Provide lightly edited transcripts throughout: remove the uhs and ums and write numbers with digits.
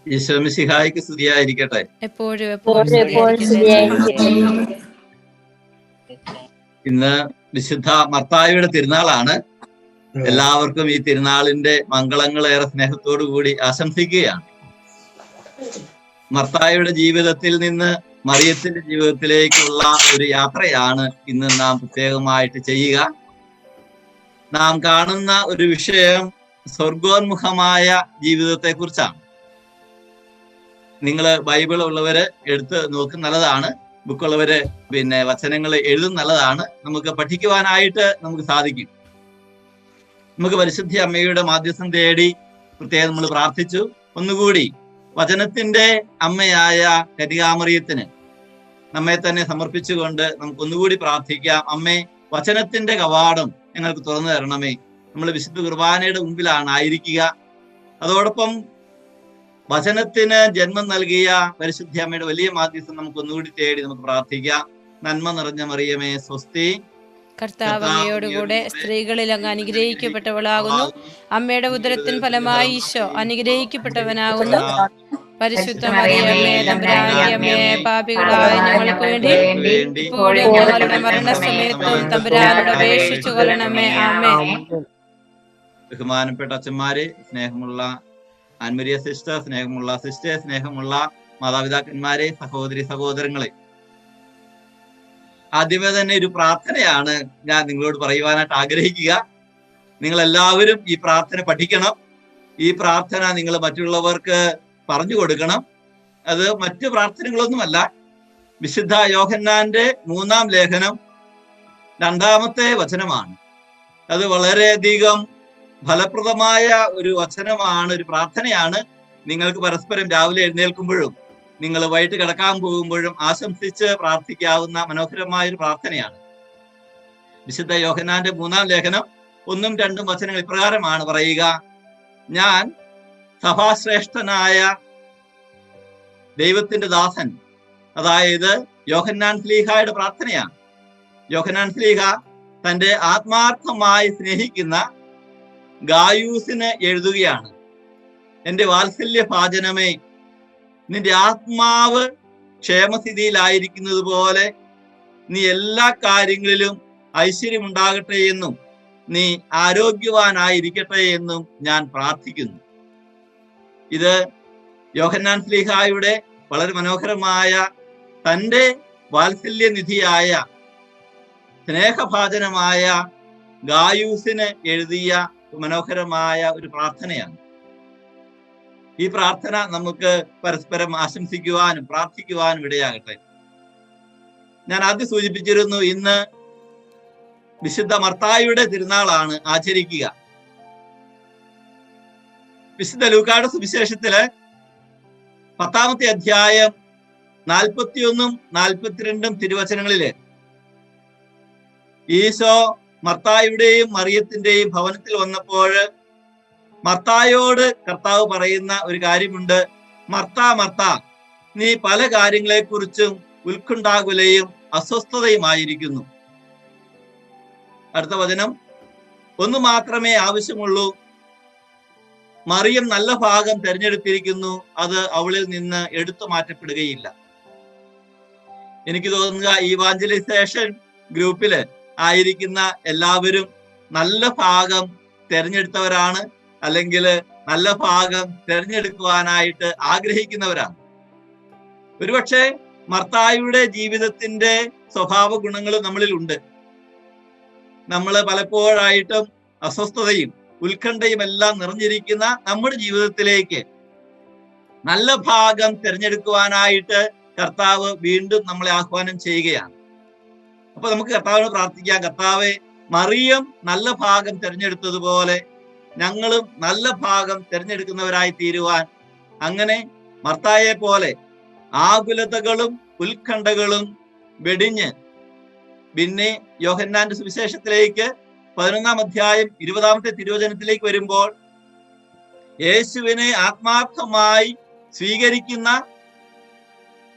ഈശോ മിശിഹായ്ക്ക് സ്തുതിയായിരിക്കട്ടെ. ഇന്ന് വിശുദ്ധ മർത്തായിയുടെ തിരുനാളാണ്. എല്ലാവർക്കും ഈ തിരുനാളിന്റെ മംഗളങ്ങളേറെ സ്നേഹത്തോടു കൂടി ആശംസിക്കുകയാണ്. മർത്തായിയുടെ ജീവിതത്തിൽ നിന്ന് മറിയത്തിന്റെ ജീവിതത്തിലേക്കുള്ള ഒരു യാത്രയാണ് ഇന്ന് നാം പ്രത്യേകമായിട്ട് ചെയ്യുക. നാം കാണുന്ന ഒരു വിഷയം സ്വർഗോന്മുഖമായ ജീവിതത്തെ കുറിച്ചാണ്. നിങ്ങൾ ബൈബിൾ ഉള്ളവര് എടുത്ത് നോക്കും, നല്ലതാണ്. ബുക്കുള്ളവര് വചനങ്ങൾ എഴുതും, നല്ലതാണ്. നമുക്ക് പഠിക്കുവാനായിട്ട് നമുക്ക് സാധിക്കും. നമുക്ക് പരിശുദ്ധ അമ്മയുടെ മാധ്യസ്ഥം തേടി പ്രത്യേകം നമ്മൾ പ്രാർത്ഥിച്ചു. ഒന്നുകൂടി വചനത്തിന്റെ അമ്മയായ കന്യകാമറിയത്തിന് നമ്മെ തന്നെ സമർപ്പിച്ചുകൊണ്ട് നമുക്ക് ഒന്നുകൂടി പ്രാർത്ഥിക്കാം. അമ്മേ, വചനത്തിന്റെ കവാടം ഞങ്ങൾക്ക് തുറന്നു തരണമേ. നമ്മൾ വിശുദ്ധ കുർബാനയുടെ മുമ്പിലാണ് ആയിരിക്കുക. അതോടൊപ്പം വചനത്തിന് ജന്മം നൽകിയ പരിശുദ്ധ അമ്മയുടെ വലിയ മാധ്യസ്ഥം നമുക്ക് ഒന്നുകൂടി തേടി നമുക്ക് പ്രാർത്ഥിക്കാം. നന്മ നിറഞ്ഞ മറിയമേ സ്വസ്തി, കർത്താവ് അങ്ങയോടുകൂടെ സ്ത്രീകളിൽ അങ്ങ് അനുഗ്രഹിക്കപ്പെട്ടവളാകുന്നു. അമ്മയുടെ ഉദരത്തിൻ ഫലമായി ഈശോ അനുഗ്രഹിക്കപ്പെട്ടവനാകുന്നു. പരിശുദ്ധ മറിയമേ തമ്പുരാന്റെ അമ്മേ, പാപികളായ ഞങ്ങൾക്ക് വേണ്ടി ഇപ്പോഴും ഞങ്ങളുടെ മരണസമയത്തും തമ്പുരാനോട് അപേക്ഷിച്ചു കൊള്ളണമേ. ആമേൻ. ബഹുമാനപ്പെട്ട അച്ഛന്മാരെ, സ്നേഹമുള്ള ആൻമരിയ സിസ്റ്റർ, സ്നേഹമുള്ള സിസ്റ്റർ, സ്നേഹമുള്ള മാതാപിതാക്കന്മാരെ, സഹോദരി സഹോദരങ്ങളെ, ആദ്യമേ തന്നെ ഒരു പ്രാർത്ഥനയാണ് ഞാൻ നിങ്ങളോട് പറയുവാനായിട്ട് ആഗ്രഹിക്കുക. നിങ്ങൾ എല്ലാവരും ഈ പ്രാർത്ഥന പഠിക്കണം. ഈ പ്രാർത്ഥന നിങ്ങൾ മറ്റുള്ളവർക്ക് പറഞ്ഞു കൊടുക്കണം. അത് മറ്റു പ്രാർത്ഥനകളൊന്നുമല്ല. വിശുദ്ധ യോഹന്നാന്റെ 3-ാം ലേഖനം 2-ാമത്തെ വചനമാണ്. അത് വളരെയധികം ഫലപ്രദമായ ഒരു വചനമാണ്, ഒരു പ്രാർത്ഥനയാണ്. നിങ്ങൾക്ക് പരസ്പരം രാവിലെ എഴുന്നേൽക്കുമ്പോഴും നിങ്ങൾ വൈകിട്ട് കിടക്കാൻ പോകുമ്പോഴും ആശംസിച്ച് പ്രാർത്ഥിക്കാവുന്ന മനോഹരമായ ഒരു പ്രാർത്ഥനയാണ്. വിശുദ്ധ യോഹന്നാന്റെ 3-ാം ലേഖനം 1-ഉം 2-ഉം വചനങ്ങൾ ഇപ്രകാരമാണ് പറയുക: ഞാൻ സഭാശ്രേഷ്ഠനായ ദൈവത്തിന്റെ ദാസൻ. അതായത് യോഹന്നാൻ സ്ലീഹായുടെ പ്രാർത്ഥനയാണ്. യോഹന്നാൻ സ്ലീഹ തന്റെ ആത്മാർത്ഥമായി സ്നേഹിക്കുന്ന ഗായൂസിന് എഴുതുകയാണ്. എന്റെ വാത്സല്യ ഭാജനമേ, നിന്റെ ആത്മാവ് ക്ഷേമസ്ഥിതിയിലായിരിക്കുന്നത് പോലെ നീ എല്ലാ കാര്യങ്ങളിലും ഐശ്വര്യമുണ്ടാകട്ടെ എന്നും നീ ആരോഗ്യവാനായിരിക്കട്ടെ എന്നും ഞാൻ പ്രാർത്ഥിക്കുന്നു. ഇത് യോഹന്നാൻ സ്ലീഹായുടെ വളരെ മനോഹരമായ, തൻ്റെ വാത്സല്യനിധിയായ സ്നേഹഭാജനമായ ഗായൂസിന് എഴുതിയ മനോഹരമായ ഒരു പ്രാർത്ഥനയാണ്. ഈ പ്രാർത്ഥന നമുക്ക് പരസ്പരം ആശംസിക്കുവാനും പ്രാർത്ഥിക്കുവാനും ഇടയാകട്ടെ. ഞാൻ ആദ്യം സൂചിപ്പിച്ചിരുന്നു, ഇന്ന് വിശുദ്ധ മർത്തായിയുടെ തിരുനാളാണ് ആചരിക്കുക. വിശുദ്ധ ലൂക്കായുടെ സുവിശേഷത്തില് 10-ാമത്തെ അധ്യായം 41-ഉം 42-ഉം തിരുവചനങ്ങളില് ഈശോ മർത്തായുടെയും മറിയത്തിന്റെയും ഭവനത്തിൽ വന്നപ്പോൾ മർത്തായോട് കർത്താവ് പറയുന്ന ഒരു കാര്യമുണ്ട്: മർത്താ, മർത്താ, നീ പല കാര്യങ്ങളെക്കുറിച്ചും ഉത്കണ്ഠാകുലയും അസ്വസ്ഥതയുമായിരിക്കുന്നു. അടുത്ത വചനം: ഒന്ന് മാത്രമേ ആവശ്യമുള്ളൂ, മറിയം നല്ല ഭാഗം തിരഞ്ഞെടുത്തിരിക്കുന്നു, അത് അവളിൽ നിന്ന് എടുത്തു മാറ്റപ്പെടുകയില്ല. എനിക്ക് തോന്നുക ഇവാഞ്ചലൈസേഷൻ ഗ്രൂപ്പില് ആയിരിക്കുന്ന എല്ലാവരും നല്ല ഭാഗം തിരഞ്ഞെടുത്തവരാണ്, അല്ലെങ്കിൽ നല്ല ഭാഗം തിരഞ്ഞെടുക്കുവാനായിട്ട് ആഗ്രഹിക്കുന്നവരാണ്. ഒരുപക്ഷെ മർത്തായിയുടെ ജീവിതത്തിന്റെ സ്വഭാവ ഗുണങ്ങൾ നമ്മളിൽ ഉണ്ട്. നമ്മൾ പലപ്പോഴായിട്ടും അസ്വസ്ഥതയും ഉത്കണ്ഠയും എല്ലാം നിറഞ്ഞിരിക്കുന്ന നമ്മുടെ ജീവിതത്തിലേക്ക് നല്ല ഭാഗം തിരഞ്ഞെടുക്കുവാനായിട്ട് കർത്താവ് വീണ്ടും നമ്മളെ ആഹ്വാനം ചെയ്യുകയാണ്. അപ്പൊ നമുക്ക് കർത്താവിന് പ്രാർത്ഥിക്കാം: കർത്താവെ, മറിയം നല്ല ഭാഗം തിരഞ്ഞെടുത്തതുപോലെ ഞങ്ങളും നല്ല ഭാഗം തിരഞ്ഞെടുക്കുന്നവരായി തീരുവാൻ, അങ്ങനെ മർത്തായെ പോലെ ആകുലതകളും ഉത്കണ്ഠകളും വെടിഞ്ഞ്, പിന്നെ യോഹന്നാന്റെ സുവിശേഷത്തിലേക്ക് 11-ാം അധ്യായം 20-ാമത്തെ തിരുവചനത്തിലേക്ക് വരുമ്പോൾ യേശുവിനെ ആത്മാർത്ഥമായി സ്വീകരിക്കുന്ന,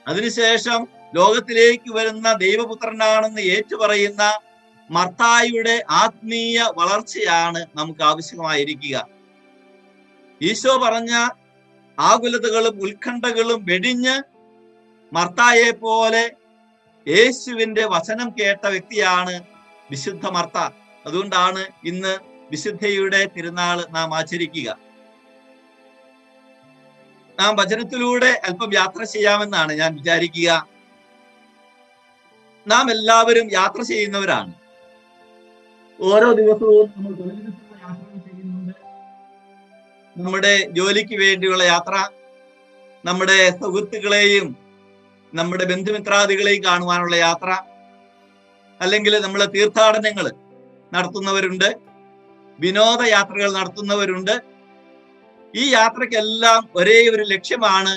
അതിനുശേഷം ലോകത്തിലേക്ക് വരുന്ന ദൈവപുത്രനാണെന്ന് ഏറ്റുപറയുന്ന മർത്തായിയുടെ ആത്മീയ വളർച്ചയാണ് നമുക്ക് ആവശ്യമായിരിക്കുക. ഈശോ പറഞ്ഞ ആകുലതകളും ഉത്കണ്ഠകളും വെടിഞ്ഞ് മർത്തായെ പോലെ യേശുവിന്റെ വചനം കേട്ട വ്യക്തിയാണ് വിശുദ്ധ മർത്ത. അതുകൊണ്ടാണ് ഇന്ന് വിശുദ്ധയുടെ തിരുനാൾ നാം ആചരിക്കുക. നാം വചനത്തിലൂടെ അല്പം യാത്ര ചെയ്യാമെന്നാണ് ഞാൻ വിചാരിക്കുക. നാം എല്ലാവരും യാത്ര ചെയ്യുന്നവരാണ്. ഓരോ ദിവസവും നമ്മൾ തൊഴിലിടത്തുള്ള യാത്രകൾ ചെയ്യുന്നുണ്ട്. നമ്മുടെ ജോലിക്ക് വേണ്ടിയുള്ള യാത്ര, നമ്മുടെ സുഹൃത്തുക്കളെയും നമ്മുടെ ബന്ധുമിത്രാദികളെയും കാണുവാനുള്ള യാത്ര, അല്ലെങ്കിൽ നമ്മൾ തീർത്ഥാടനങ്ങൾ നടത്തുന്നവരുണ്ട്, വിനോദയാത്രകൾ നടത്തുന്നവരുണ്ട്. ഈ യാത്രയ്ക്കെല്ലാം ഒരേ ഒരു ലക്ഷ്യമാണ്.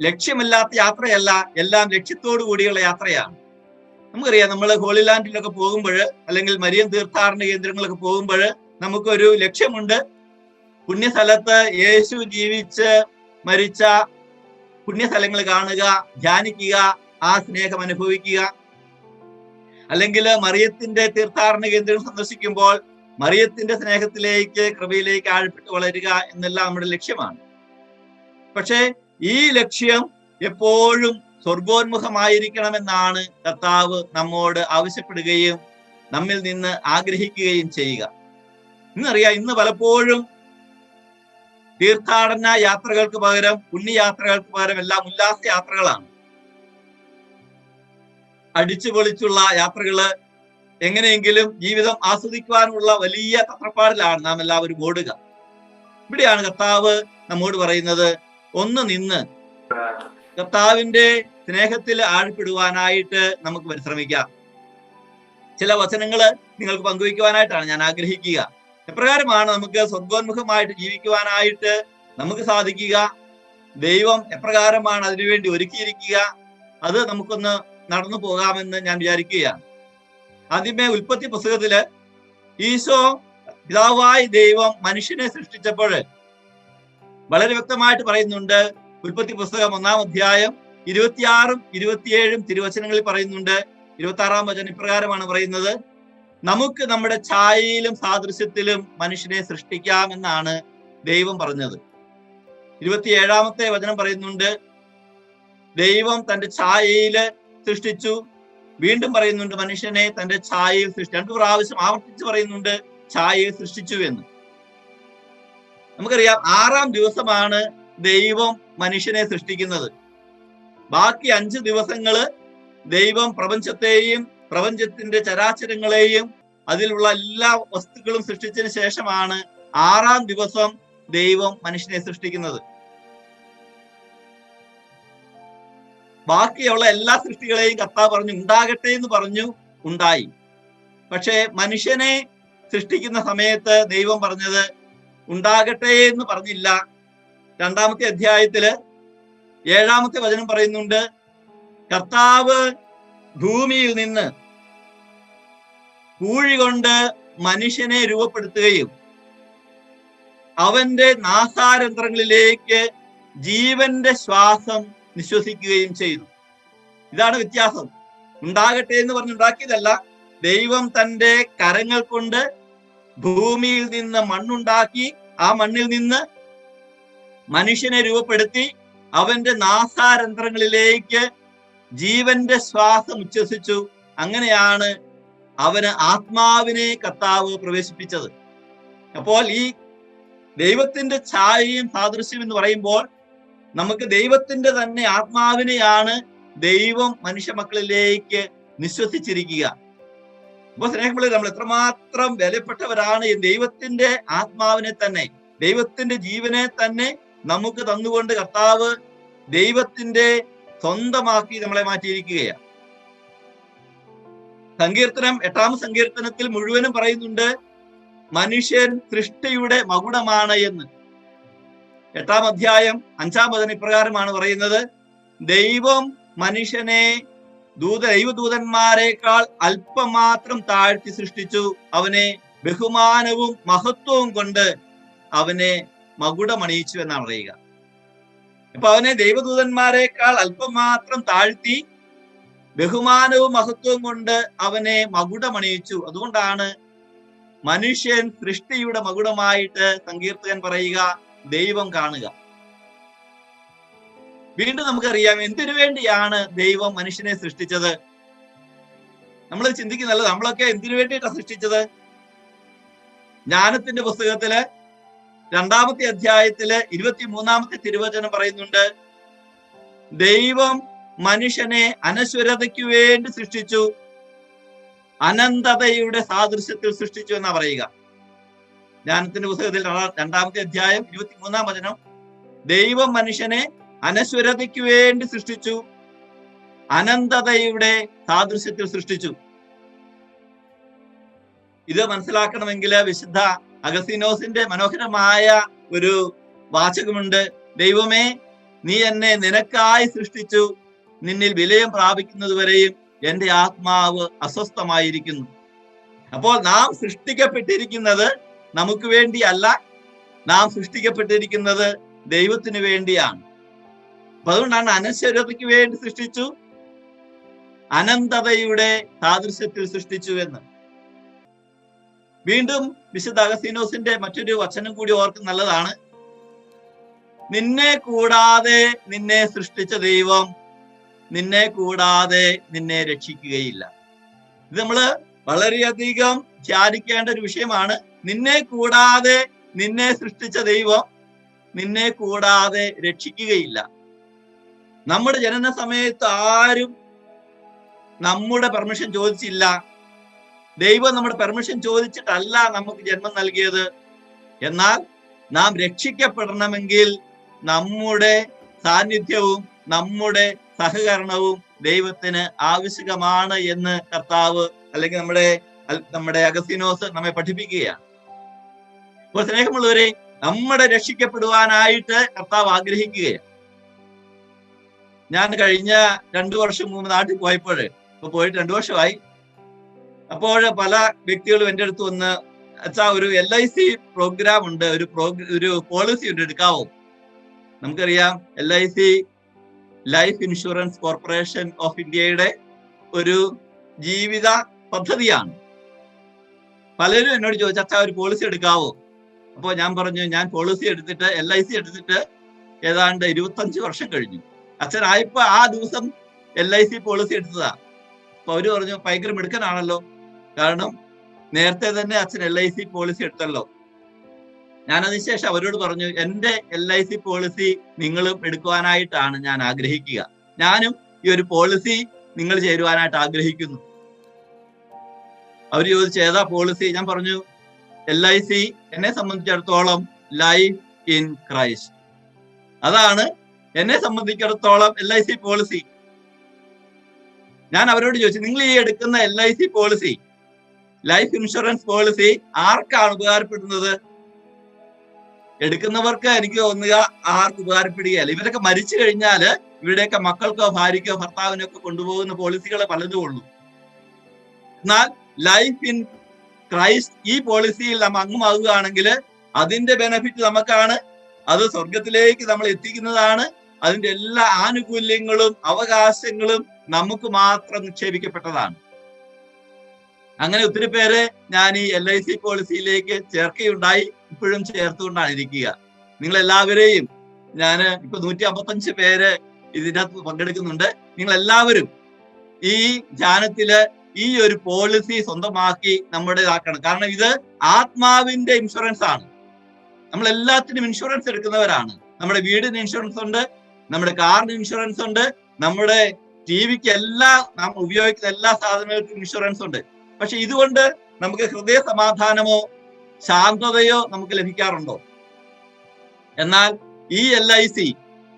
ലക്ഷ്യമില്ലാത്ത യാത്രയല്ല, എല്ലാം ലക്ഷ്യത്തോടു കൂടിയുള്ള യാത്രയാണ്. നമുക്കറിയാം, നമ്മൾ ഹോളി ലാൻഡിലൊക്കെ പോകുമ്പോൾ, അല്ലെങ്കിൽ മരിയൻ തീർത്ഥാടന കേന്ദ്രങ്ങളൊക്കെ പോകുമ്പോൾ നമുക്കൊരു ലക്ഷ്യമുണ്ട്. പുണ്യസ്ഥലത്ത് യേശു ജീവിച്ച് മരിച്ച പുണ്യസ്ഥലങ്ങൾ കാണുക, ധ്യാനിക്കുക, ആ സ്നേഹം അനുഭവിക്കുക. അല്ലെങ്കിൽ മറിയത്തിന്റെ തീർത്ഥാടന കേന്ദ്രം സന്ദർശിക്കുമ്പോൾ മറിയത്തിന്റെ സ്നേഹത്തിലേക്ക്, കൃപയിലേക്ക് ആഴ്പ്പെട്ട് വളരുക എന്നെല്ലാം നമ്മുടെ ലക്ഷ്യമാണ്. പക്ഷേ ഈ ലക്ഷ്യം എപ്പോഴും സ്വർഗോന്മുഖമായിരിക്കണമെന്നാണ് കർത്താവ് നമ്മോട് ആവശ്യപ്പെടുകയും നമ്മിൽ നിന്ന് ആഗ്രഹിക്കുകയും ചെയ്യുക. ഇന്നറിയാം, ഇന്ന് പലപ്പോഴും തീർത്ഥാടന യാത്രകൾക്ക് പകരം, പുണ്യയാത്രകൾക്ക് പകരം എല്ലാം ഉല്ലാസ യാത്രകളാണ്. അടിച്ചു പൊളിച്ചുള്ള യാത്രകള്, എങ്ങനെയെങ്കിലും ജീവിതം ആസ്വദിക്കുവാനുള്ള വലിയ തത്രപ്പാടിലാണ് നാം എല്ലാവരും ഓടുക. ഇവിടെയാണ് കർത്താവ് നമ്മോട് പറയുന്നത്, ഒന്ന് നിന്ന് കർത്താവിന്റെ സ്നേഹത്തിൽ ആഴ്പ്പെടുവാനായിട്ട് നമുക്ക് പരിശ്രമിക്കാം. ചില വചനങ്ങള് നിങ്ങൾക്ക് പങ്കുവയ്ക്കുവാനായിട്ടാണ് ഞാൻ ആഗ്രഹിക്കുക. എപ്രകാരമാണ് നമുക്ക് സ്വർഗോന്മുഖമായിട്ട് ജീവിക്കുവാനായിട്ട് നമുക്ക് സാധിക്കുക? ദൈവം എപ്രകാരമാണ് അതിനുവേണ്ടി ഒരുക്കിയിരിക്കുക? അത് നമുക്കൊന്ന് നടന്നു പോകാമെന്ന് ഞാൻ വിചാരിക്കുകയാണ്. ആദ്യമേ ഉൽപ്പത്തി പുസ്തകത്തില് ഈശോ പിതാവായ ദൈവം മനുഷ്യനെ സൃഷ്ടിച്ചപ്പോൾ വളരെ വ്യക്തമായിട്ട് പറയുന്നുണ്ട്. ഉൽപ്പത്തി പുസ്തകം 1-ാം അധ്യായം 26-ഉം 27-ഉം തിരുവചനങ്ങളിൽ പറയുന്നുണ്ട്. 26-ാം വചനം ഇപ്രകാരമാണ് പറയുന്നത്: നമുക്ക് നമ്മുടെ ഛായയിലും സാദൃശ്യത്തിലും മനുഷ്യനെ സൃഷ്ടിക്കാമെന്നാണ് ദൈവം പറഞ്ഞത്. 27-ാമത്തെ വചനം പറയുന്നുണ്ട്, ദൈവം തന്റെ ഛായയില് സൃഷ്ടിച്ചു. വീണ്ടും പറയുന്നുണ്ട്, മനുഷ്യനെ തന്റെ ഛായയിൽ സൃഷ്ടിച്ചു. 2 പ്രാവശ്യം ആവർത്തിച്ച് പറയുന്നുണ്ട് ഛായയിൽ സൃഷ്ടിച്ചു എന്ന്. നമുക്കറിയാം, 6-ാം ദിവസമാണ് ദൈവം മനുഷ്യനെ സൃഷ്ടിക്കുന്നത്. ബാക്കി 5 ദിവസങ്ങള് ദൈവം പ്രപഞ്ചത്തെയും പ്രപഞ്ചത്തിന്റെ ചരാചരങ്ങളെയും അതിലുള്ള എല്ലാ വസ്തുക്കളും സൃഷ്ടിച്ചതിന് ശേഷമാണ് 6-ാം ദിവസം ദൈവം മനുഷ്യനെ സൃഷ്ടിക്കുന്നത്. ബാക്കിയുള്ള എല്ലാ സൃഷ്ടികളെയും കർത്താവ് പറഞ്ഞു ഉണ്ടാകട്ടെ എന്ന് പറഞ്ഞു, ഉണ്ടായി. പക്ഷെ മനുഷ്യനെ സൃഷ്ടിക്കുന്ന സമയത്ത് ദൈവം പറഞ്ഞത് ഉണ്ടാകട്ടെ എന്ന് പറഞ്ഞില്ല. 2-ാമത്തെ അധ്യായത്തില് 7-ാമത്തെ വചനം പറയുന്നുണ്ട്, കർത്താവ് ഭൂമിയിൽ നിന്ന് പൂഴി കൊണ്ട് മനുഷ്യനെ രൂപപ്പെടുത്തുകയും അവന്റെ നാസാരന്ധ്രങ്ങളിലേക്ക് ജീവന്റെ ശ്വാസം നിശ്വസിക്കുകയും ചെയ്തു. ഇതാണ് വ്യത്യാസം. ഉണ്ടാകട്ടെ എന്ന് പറഞ്ഞുണ്ടാക്കിയതല്ല, ദൈവം തന്റെ കരങ്ങൾ കൊണ്ട് ഭൂമിയിൽ നിന്ന് മണ്ണുണ്ടാക്കി, ആ മണ്ണിൽ നിന്ന് മനുഷ്യനെ രൂപപ്പെടുത്തി അവന്റെ നാസാരന്ധ്രങ്ങളിലേക്ക് ജീവന്റെ ശ്വാസം ഉച്ഛ്വസിച്ചു. അങ്ങനെയാണ് അവന് ആത്മാവിനെ കർത്താവ് പ്രവേശിപ്പിച്ചത്. അപ്പോൾ ഈ ദൈവത്തിന്റെ ഛായയും സാദൃശ്യം എന്ന് പറയുമ്പോൾ നമുക്ക് ദൈവത്തിന്റെ തന്നെ ആത്മാവിനെയാണ് ദൈവം മനുഷ്യ മക്കളിലേക്ക് നിശ്വസിച്ചിരിക്കുക. അപ്പൊ സ്നേഹമുള്ളവരെ, നമ്മൾ എത്രമാത്രം വിലപ്പെട്ടവരാണ്! ദൈവത്തിന്റെ ആത്മാവിനെ തന്നെ, ദൈവത്തിന്റെ ജീവനെ തന്നെ നമുക്ക് തന്നുകൊണ്ട് കർത്താവ് ദൈവത്തിന്റെ സ്വന്തമാക്കി നമ്മളെ മാറ്റിയിരിക്കുകയാണ്. സങ്കീർത്തനം 8-ാം സങ്കീർത്തനത്തിൽ മുഴുവനും പറയുന്നുണ്ട്, മനുഷ്യൻ സൃഷ്ടിയുടെ മകുടമാണ് എന്ന്. 8-ാം അധ്യായം 5-ാം വചനം ഇപ്രകാരമാണ് പറയുന്നത്, ദൈവം മനുഷ്യനെ ദൈവദൂതന്മാരെക്കാൾ അല്പം മാത്രം താഴ്ത്തി സൃഷ്ടിച്ചു, അവനെ ബഹുമാനവും മഹത്വവും കൊണ്ട് അവനെ മകുടമണിയിച്ചു എന്നാണ് പറയുക. അപ്പൊ അവനെ ദൈവദൂതന്മാരെക്കാൾ അല്പം മാത്രം താഴ്ത്തി ബഹുമാനവും മഹത്വവും കൊണ്ട് അവനെ മകുടമണിയിച്ചു. അതുകൊണ്ടാണ് മനുഷ്യൻ സൃഷ്ടിയുടെ മകുടമായിട്ട് സങ്കീർത്തകൻ പറയുക, ദൈവം കാണുക. വീണ്ടും നമുക്കറിയാം എന്തിനു വേണ്ടിയാണ് ദൈവം മനുഷ്യനെ സൃഷ്ടിച്ചത്. നമ്മൾ ചിന്തിക്കുന്നല്ല, നമ്മളൊക്കെ എന്തിനു വേണ്ടിയിട്ടാണ് സൃഷ്ടിച്ചത്? ജ്ഞാനത്തിന്റെ പുസ്തകത്തില് 2-ാമത്തെ അധ്യായത്തില് 23-ാമത്തെ തിരുവചനം പറയുന്നുണ്ട്, ദൈവം മനുഷ്യനെ അനശ്വരതയ്ക്ക് വേണ്ടി സൃഷ്ടിച്ചു, അനന്തതയുടെ സാദൃശ്യത്തിൽ സൃഷ്ടിച്ചു എന്നാ പറയുക. ജ്ഞാനത്തിന്റെ പുസ്തകത്തിൽ 2-ാമത്തെ അധ്യായം 23-ാം വചനം, ദൈവം മനുഷ്യനെ അനശ്വരതയ്ക്ക് വേണ്ടി സൃഷ്ടിച്ചു, അനന്തതയുടെ സാദൃശ്യത്തിൽ സൃഷ്ടിച്ചു. ഇത് മനസ്സിലാക്കണമെങ്കിൽ വിശുദ്ധ അഗസ്തീനോസിന്റെ മനോഹരമായ ഒരു വാചകമുണ്ട്, ദൈവമേ നീ എന്നെ നിനക്കായി സൃഷ്ടിച്ചു, നിന്നിൽ വിലയം പ്രാപിക്കുന്നതുവരെയും എന്റെ ആത്മാവ് അസ്വസ്ഥമായിരിക്കുന്നു. അപ്പോൾ നാം സൃഷ്ടിക്കപ്പെട്ടിരിക്കുന്നത് നമുക്ക് വേണ്ടിയല്ല, നാം സൃഷ്ടിക്കപ്പെട്ടിരിക്കുന്നത് ദൈവത്തിന് വേണ്ടിയാണ്. അപ്പൊ അതുകൊണ്ടാണ് അനശ്വരതയ്ക്ക് വേണ്ടി സൃഷ്ടിച്ചു, അനന്തതയുടെ സാദൃശ്യത്തിൽ സൃഷ്ടിച്ചു എന്ന്. വീണ്ടും വിശുദ്ധ അഗസ്തീനോസിന്റെ മറ്റൊരു വചനം കൂടി ഓർക്കുന്നത് നല്ലതാണ്, നിന്നെ കൂടാതെ നിന്നെ സൃഷ്ടിച്ച ദൈവം നിന്നെ കൂടാതെ നിന്നെ രക്ഷിക്കുകയില്ല. ഇത് നമ്മള് വളരെയധികം ധ്യാനിക്കേണ്ട ഒരു വിഷയമാണ്. നിന്നെ കൂടാതെ നിന്നെ സൃഷ്ടിച്ച ദൈവം നിന്നെ കൂടാതെ രക്ഷിക്കുകയില്ല. നമ്മുടെ ജനന സമയത്ത് ആരും നമ്മുടെ പെർമിഷൻ ചോദിച്ചില്ല. ദൈവം നമ്മുടെ പെർമിഷൻ ചോദിച്ചിട്ടല്ല നമുക്ക് ജന്മം നൽകിയത്. എന്നാൽ നാം രക്ഷിക്കപ്പെടണമെങ്കിൽ നമ്മുടെ സാന്നിധ്യവും നമ്മുടെ സഹകരണവും ദൈവത്തിന് ആവശ്യകമാണ് എന്ന് കർത്താവ് അല്ലെങ്കിൽ നമ്മുടെ അഗസ്തീനോസ് നമ്മെ പഠിപ്പിക്കുകയാണ്. അപ്പോൾ സ്നേഹമുള്ളവരെ, നമ്മുടെ രക്ഷിക്കപ്പെടുവാനായിട്ട് കർത്താവ് ആഗ്രഹിക്കുകയാണ്. ഞാൻ കഴിഞ്ഞ 2 വർഷം മുമ്പ് നാട്ടിൽ ഇപ്പൊ പോയിട്ട് 2 വർഷമായി. അപ്പോൾ പല വ്യക്തികളും എൻ്റെ അടുത്ത് വന്ന്, അച്ഛാ ഒരു LIC പ്രോഗ്രാം ഉണ്ട്, ഒരു പോളിസി ഉണ്ട്, എടുക്കാവോ? നമുക്കറിയാം LIC life insurance corporation of ഇന്ത്യയുടെ ഒരു ജീവിത പദ്ധതിയാണ്. പലരും എന്നോട് ചോദിച്ചു, അച്ഛാ ഒരു പോളിസി എടുക്കാവോ? അപ്പോൾ ഞാൻ പറഞ്ഞു, ഞാൻ പോളിസി എടുത്തിട്ട് LIC എടുത്തിട്ട് ഏതാണ്ട് 25 വർഷം കഴിഞ്ഞു. അച്ഛനായപ്പോ ആ ദിവസം LIC പോളിസി എടുത്തതാ. അപ്പൊ അവര് പറഞ്ഞു, ഭയങ്കര മിടുക്കനാണല്ലോ, കാരണം നേരത്തെ തന്നെ അച്ഛൻ LIC പോളിസി എടുത്തല്ലോ. ഞാൻ അതിനുശേഷം അവരോട് പറഞ്ഞു, എന്റെ LIC പോളിസി നിങ്ങളും എടുക്കുവാനായിട്ടാണ് ഞാൻ ആഗ്രഹിക്കുക. ഞാനും ഈ ഒരു പോളിസി നിങ്ങൾ ചേരുവാനായിട്ട് ആഗ്രഹിക്കുന്നു. അവർ ചോദിച്ചു, ഏതാ പോളിസി? ഞാൻ പറഞ്ഞു, LIC എന്നെ സംബന്ധിച്ചിടത്തോളം ലൈഫ് ഇൻ ക്രൈസ്റ്റ്, അതാണ് എന്നെ സംബന്ധിച്ചിടത്തോളം LIC പോളിസി. ഞാൻ അവരോട് ചോദിച്ചു, നിങ്ങൾ ഈ എടുക്കുന്ന LIC policy, life insurance policy ആർക്കാണ് ഉപകാരപ്പെടുന്നത്? എടുക്കുന്നവർക്ക് എനിക്ക് തോന്നുക ആർക്ക് ഉപകാരപ്പെടുകയല്ല. ഇവരൊക്കെ മരിച്ചു കഴിഞ്ഞാല് ഇവരുടെയൊക്കെ മക്കൾക്കോ ഭാര്യയ്ക്കോ ഭർത്താവിനോ ഒക്കെ കൊണ്ടുപോകുന്ന പോളിസികൾ പലതും ഉള്ളൂ. എന്നാൽ ലൈഫ് ഇൻ ക്രൈസ്റ്റ് ഈ പോളിസിയിൽ നാം അംഗമാകുകയാണെങ്കിൽ അതിന്റെ ബെനഫിറ്റ് നമുക്കാണ്, അത് സ്വർഗത്തിലേക്ക് നമ്മൾ എത്തിക്കുന്നതാണ്. അതിന്റെ എല്ലാ ആനുകൂല്യങ്ങളും അവകാശങ്ങളും നമുക്ക് മാത്രം നിക്ഷേപിക്കപ്പെട്ടതാണ്. അങ്ങനെ ഒത്തിരി പേരെ ഞാൻ ഈ LIC പോളിസിയിലേക്ക് ചേർക്കുകയുണ്ടായി, ഇപ്പോഴും ചേർത്തുകൊണ്ടാണ് ഇരിക്കുക. നിങ്ങൾ എല്ലാവരെയും ഞാൻ ഇപ്പൊ 155 പേര് ഇതിനകത്ത് പങ്കെടുക്കുന്നുണ്ട്. നിങ്ങൾ എല്ലാവരും ഈ ധ്യാനത്തില് ഈ ഒരു പോളിസി സ്വന്തമാക്കി നമ്മുടേതാക്കണം. കാരണം ഇത് ആത്മാവിന്റെ ഇൻഷുറൻസ് ആണ്. നമ്മൾ എല്ലാത്തിനും ഇൻഷുറൻസ് എടുക്കുന്നവരാണ്. നമ്മുടെ വീടിന് ഇൻഷുറൻസ് ഉണ്ട്, നമ്മുടെ കാറിന് ഇൻഷുറൻസ് ഉണ്ട്, നമ്മുടെ ടിവിക്ക് നാം ഉപയോഗിക്കുന്ന എല്ലാ സാധനങ്ങൾക്കും ഇൻഷുറൻസ് ഉണ്ട്. പക്ഷെ ഇതുകൊണ്ട് നമുക്ക് ഹൃദയ സമാധാനമോ ശാന്തതയോ നമുക്ക് ലഭിക്കാറുണ്ടോ? എന്നാൽ ഈ LIC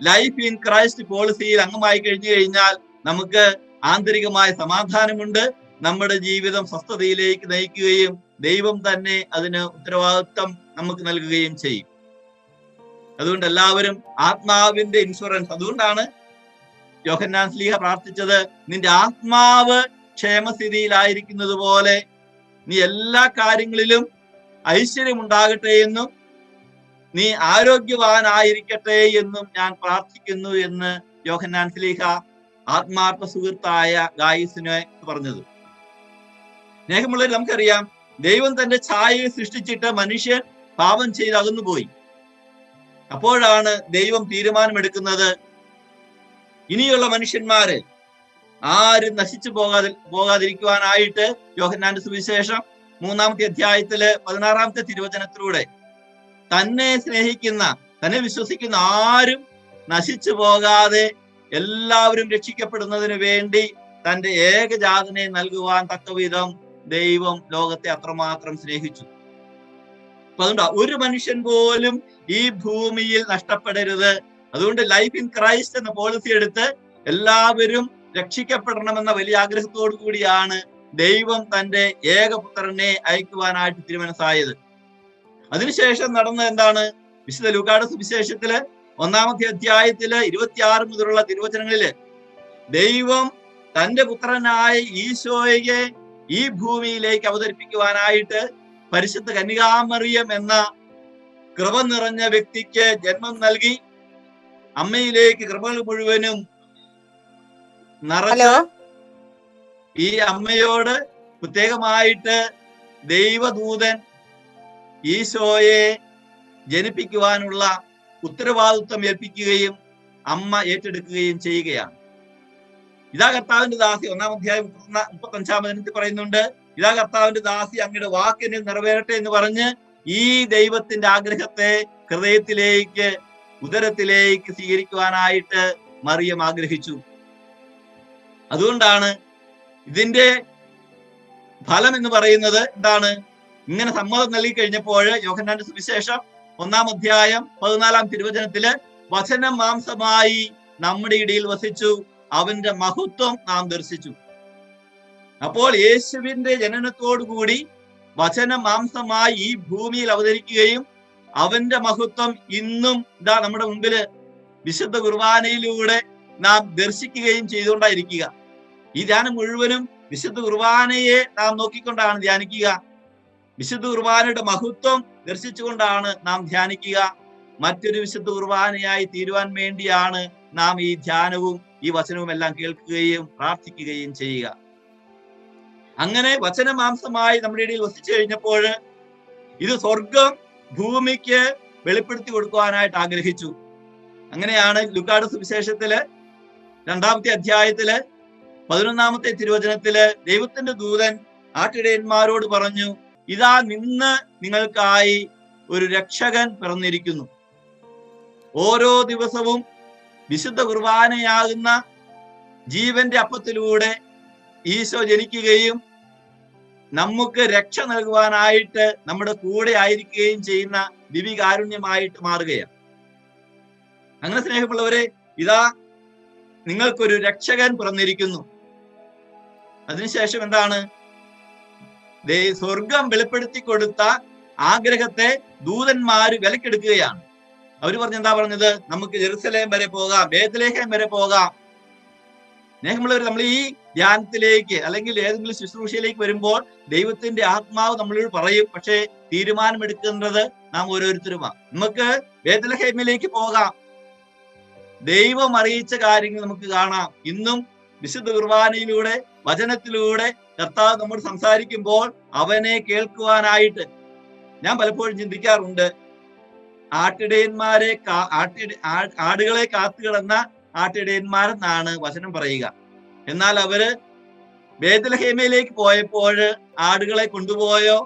ലൈഫ് ഇൻ ക്രൈസ്റ്റ് പോളിസിയിൽ അംഗമായി കഴിഞ്ഞു കഴിഞ്ഞാൽ നമുക്ക് ആന്തരികമായ സമാധാനമുണ്ട്, നമ്മുടെ ജീവിതം സ്വസ്ഥതയിലേക്ക് നയിക്കുകയും ദൈവം തന്നെ അതിന് ഉത്തരവാദിത്വം നമുക്ക് നൽകുകയും ചെയ്യും. അതുകൊണ്ട് എല്ലാവരും ആത്മാവിന്റെ ഇൻഷുറൻസ്, അതുകൊണ്ടാണ് യോഹന്നാൻ ശ്ലീഹ പ്രാർത്ഥിച്ചത്, നിന്റെ ആത്മാവ് ക്ഷേമസ്ഥിതിയിലായിരിക്കുന്നത് പോലെ നീ എല്ലാ കാര്യങ്ങളിലും ഐശ്വര്യമുണ്ടാകട്ടെ എന്നും നീ ആരോഗ്യവാനായിരിക്കട്ടെ എന്നും ഞാൻ പ്രാർത്ഥിക്കുന്നു എന്ന് യോഹന്നാൻ ശ്ലീഹ ആത്മാർത്ഥ സുഹൃത്തായ ഗായിസിനെ പറഞ്ഞത്. സ്നേഹമുള്ളവർ, നമുക്കറിയാം ദൈവം തന്റെ ഛായയെ സൃഷ്ടിച്ചിട്ട് മനുഷ്യൻ പാപം ചെയ്ത് അകന്നുപോയി. അപ്പോഴാണ് ദൈവം തീരുമാനമെടുക്കുന്നത്, ഇനിയുള്ള മനുഷ്യന്മാര് ആരും നശിച്ചു പോകാതിരിക്കുവാനായിട്ട് യോഹന്നാന്റെ സുവിശേഷം 3-ാമത്തെ അധ്യായത്തില് 16-ാമത്തെ തിരുവചനത്തിലൂടെ തന്നെ സ്നേഹിക്കുന്ന, തന്നെ വിശ്വസിക്കുന്ന ആരും നശിച്ചു പോകാതെ എല്ലാവരും രക്ഷിക്കപ്പെടുന്നതിന് വേണ്ടി തന്റെ ഏകജാതനെ നൽകുവാൻ തക്കവിധം ദൈവം ലോകത്തെ അത്രമാത്രം സ്നേഹിച്ചു. അപ്പൊ അതുകൊണ്ട് ഒരു മനുഷ്യൻ പോലും ഈ ഭൂമിയിൽ നഷ്ടപ്പെടരുത്. അതുകൊണ്ട് ലൈഫ് ഇൻ ക്രൈസ്റ്റ് എന്ന പോളിസി എടുത്ത് എല്ലാവരും രക്ഷിക്കപ്പെടണമെന്ന വലിയ ആഗ്രഹത്തോടു കൂടിയാണ് ദൈവം തന്റെ ഏകപുത്രനെ അയക്കുവാനായിട്ട് തിരുമനസ്സായത്. അതിനുശേഷം നടന്നത് എന്താണ്? വിശുദ്ധ ലൂക്കായുടെ സുവിശേഷത്തില് 1-ാമത്തെ അധ്യായത്തില് 26 മുതലുള്ള തിരുവചനങ്ങളില് ദൈവം തന്റെ പുത്രനായ ഈശോയെ ഈ ഭൂമിയിലേക്ക് അവതരിപ്പിക്കുവാനായിട്ട് പരിശുദ്ധ കന്യകാമറിയം എന്ന കൃപ നിറഞ്ഞ വ്യക്തിക്ക് ജന്മം നൽകി അമ്മയിലേക്ക് കൃപകൾ മുഴുവനും നിറച്ച് ഈ അമ്മയോട് പ്രത്യേകമായിട്ട് ദൈവദൂതൻ ഈശോയെ ജനിപ്പിക്കുവാനുള്ള ഉത്തരവാദിത്വം ഏൽപ്പിക്കുകയും അമ്മ ഏറ്റെടുക്കുകയും ചെയ്യുകയാണ്. ഇതാ കർത്താവിന്റെ ദാസി, 1-ാം അധ്യായം 35-ാം വചനത്തിൽ പറയുന്നുണ്ട്, ഇതാ കർത്താവിന്റെ ദാസി അങ്ങയുടെ വാക്കിന് നിറവേറട്ടെ എന്ന് പറഞ്ഞ് ഈ ദൈവത്തിന്റെ ആഗ്രഹത്തെ ഹൃദയത്തിലേക്ക്, ഉദരത്തിലേക്ക് സ്വീകരിക്കുവാനായിട്ട് മറിയം ആഗ്രഹിച്ചു. അതുകൊണ്ടാണ് ഇതിന്റെ ഫലം എന്ന് പറയുന്നത് എന്താണ്? ഇങ്ങനെ സമ്മതം നൽകി കഴിഞ്ഞപ്പോൾ യോഹന്നാന്റെ സുവിശേഷം 1-ാം അധ്യായം 14-ാം തിരുവചനത്തില് വചനം മാംസമായി നമ്മുടെ ഇടയിൽ വസിച്ചു, അവന്റെ മഹത്വം നാം ദർശിച്ചു. അപ്പോൾ യേശുവിന്റെ ജനനത്തോടുകൂടി വചനം മാംസമായി ഈ ഭൂമിയിൽ അവതരിക്കുകയും അവന്റെ മഹത്വം ഇന്നും ഇതാ നമ്മുടെ മുമ്പില് വിശുദ്ധ കുർബാനയിലൂടെ നാം ദർശിക്കുകയും ചെയ്തുകൊണ്ടായിരിക്കുക. ഈ ധ്യാനം മുഴുവനും വിശുദ്ധ കുർബാനയെ നാം നോക്കിക്കൊണ്ടാണ് ധ്യാനിക്കുക. വിശുദ്ധ കുർബാനയുടെ മഹത്വം ദർശിച്ചുകൊണ്ടാണ് നാം ധ്യാനിക്കുക. മറ്റൊരു വിശുദ്ധ കുർബാനയായി തീരുവാൻ വേണ്ടിയാണ് നാം ഈ ധ്യാനവും ഈ വചനവും എല്ലാം കേൾക്കുകയും പ്രാർത്ഥിക്കുകയും ചെയ്യുക. അങ്ങനെ വചനമാംസമായി നമ്മുടെ ഇടയിൽ വസിച്ചു കഴിഞ്ഞപ്പോൾ ഇത് സ്വർഗം ഭൂമിക്ക് വെളിപ്പെടുത്തി കൊടുക്കുവാനായിട്ട് ആഗ്രഹിച്ചു. അങ്ങനെയാണ് ലൂക്കായുടെ സുവിശേഷത്തില് 2-ാമത്തെ അധ്യായത്തില് 11-ാമത്തെ തിരുവചനത്തില് ദൈവത്തിന്റെ ദൂതൻ ആട്ടിടയന്മാരോട് പറഞ്ഞു, ഇതാ നിന്ന് നിങ്ങൾക്കായി ഒരു രക്ഷകൻ പിറന്നിരിക്കുന്നു. ഓരോ ദിവസവും വിശുദ്ധ കുർബാനയാകുന്ന ജീവന്റെ അപ്പത്തിലൂടെ ഈശോ ജനിക്കുകയും നമുക്ക് രക്ഷ നൽകുവാനായിട്ട് നമ്മുടെ കൂടെ ആയിരിക്കുകയും ചെയ്യുന്ന ദിവ്യകാരുണ്യമായിട്ട് മാറുകയാണ്. അങ്ങനെ സ്നേഹമുള്ളവരെ, ഇതാ നിങ്ങൾക്കൊരു രക്ഷകൻ പിറന്നിരിക്കുന്നു. അതിനുശേഷം എന്താണ്? സ്വർഗം വെളിപ്പെടുത്തി കൊടുത്ത ആഗ്രഹത്തെ ദൂതന്മാര് വിലക്കെടുക്കുകയാണ്. അവര് എന്താ പറഞ്ഞത്? നമുക്ക് ജെറുസലേം വരെ പോകാം, ബേത്ലഹേം വരെ പോകാം. സ്നേഹമുള്ളവർ, നമ്മൾ ഈ ധ്യാനത്തിലേക്ക് അല്ലെങ്കിൽ ഏതെങ്കിലും ശുശ്രൂഷയിലേക്ക് വരുമ്പോൾ ദൈവത്തിന്റെ ആത്മാവ് നമ്മളോട് പറയും, പക്ഷേ തീരുമാനമെടുക്കുന്നത് നാം ഓരോരുത്തരുമാണ്. നമുക്ക് ബേത്ലഹേമിലേക്ക് പോകാം. ദൈവം അറിയിച്ച കാര്യങ്ങൾ നമുക്ക് കാണാം. ഇന്നും വിശുദ്ധ കുർബാനയിലൂടെ, വചനത്തിലൂടെ കർത്താവ് നമ്മോട് സംസാരിക്കുമ്പോൾ അവനെ കേൾക്കുവാനായിട്ട് ഞാൻ പലപ്പോഴും ചിന്തിക്കാറുണ്ട്. ആടുകളെ കാത്തുകിടന്ന ആട്ടിടയന്മാരെന്നാണ് വചനം പറയുക. എന്നാൽ അവര് ബേത്ലഹേമിലേക്ക് പോയപ്പോൾ ആടുകളെ കൊണ്ടുപോയോ?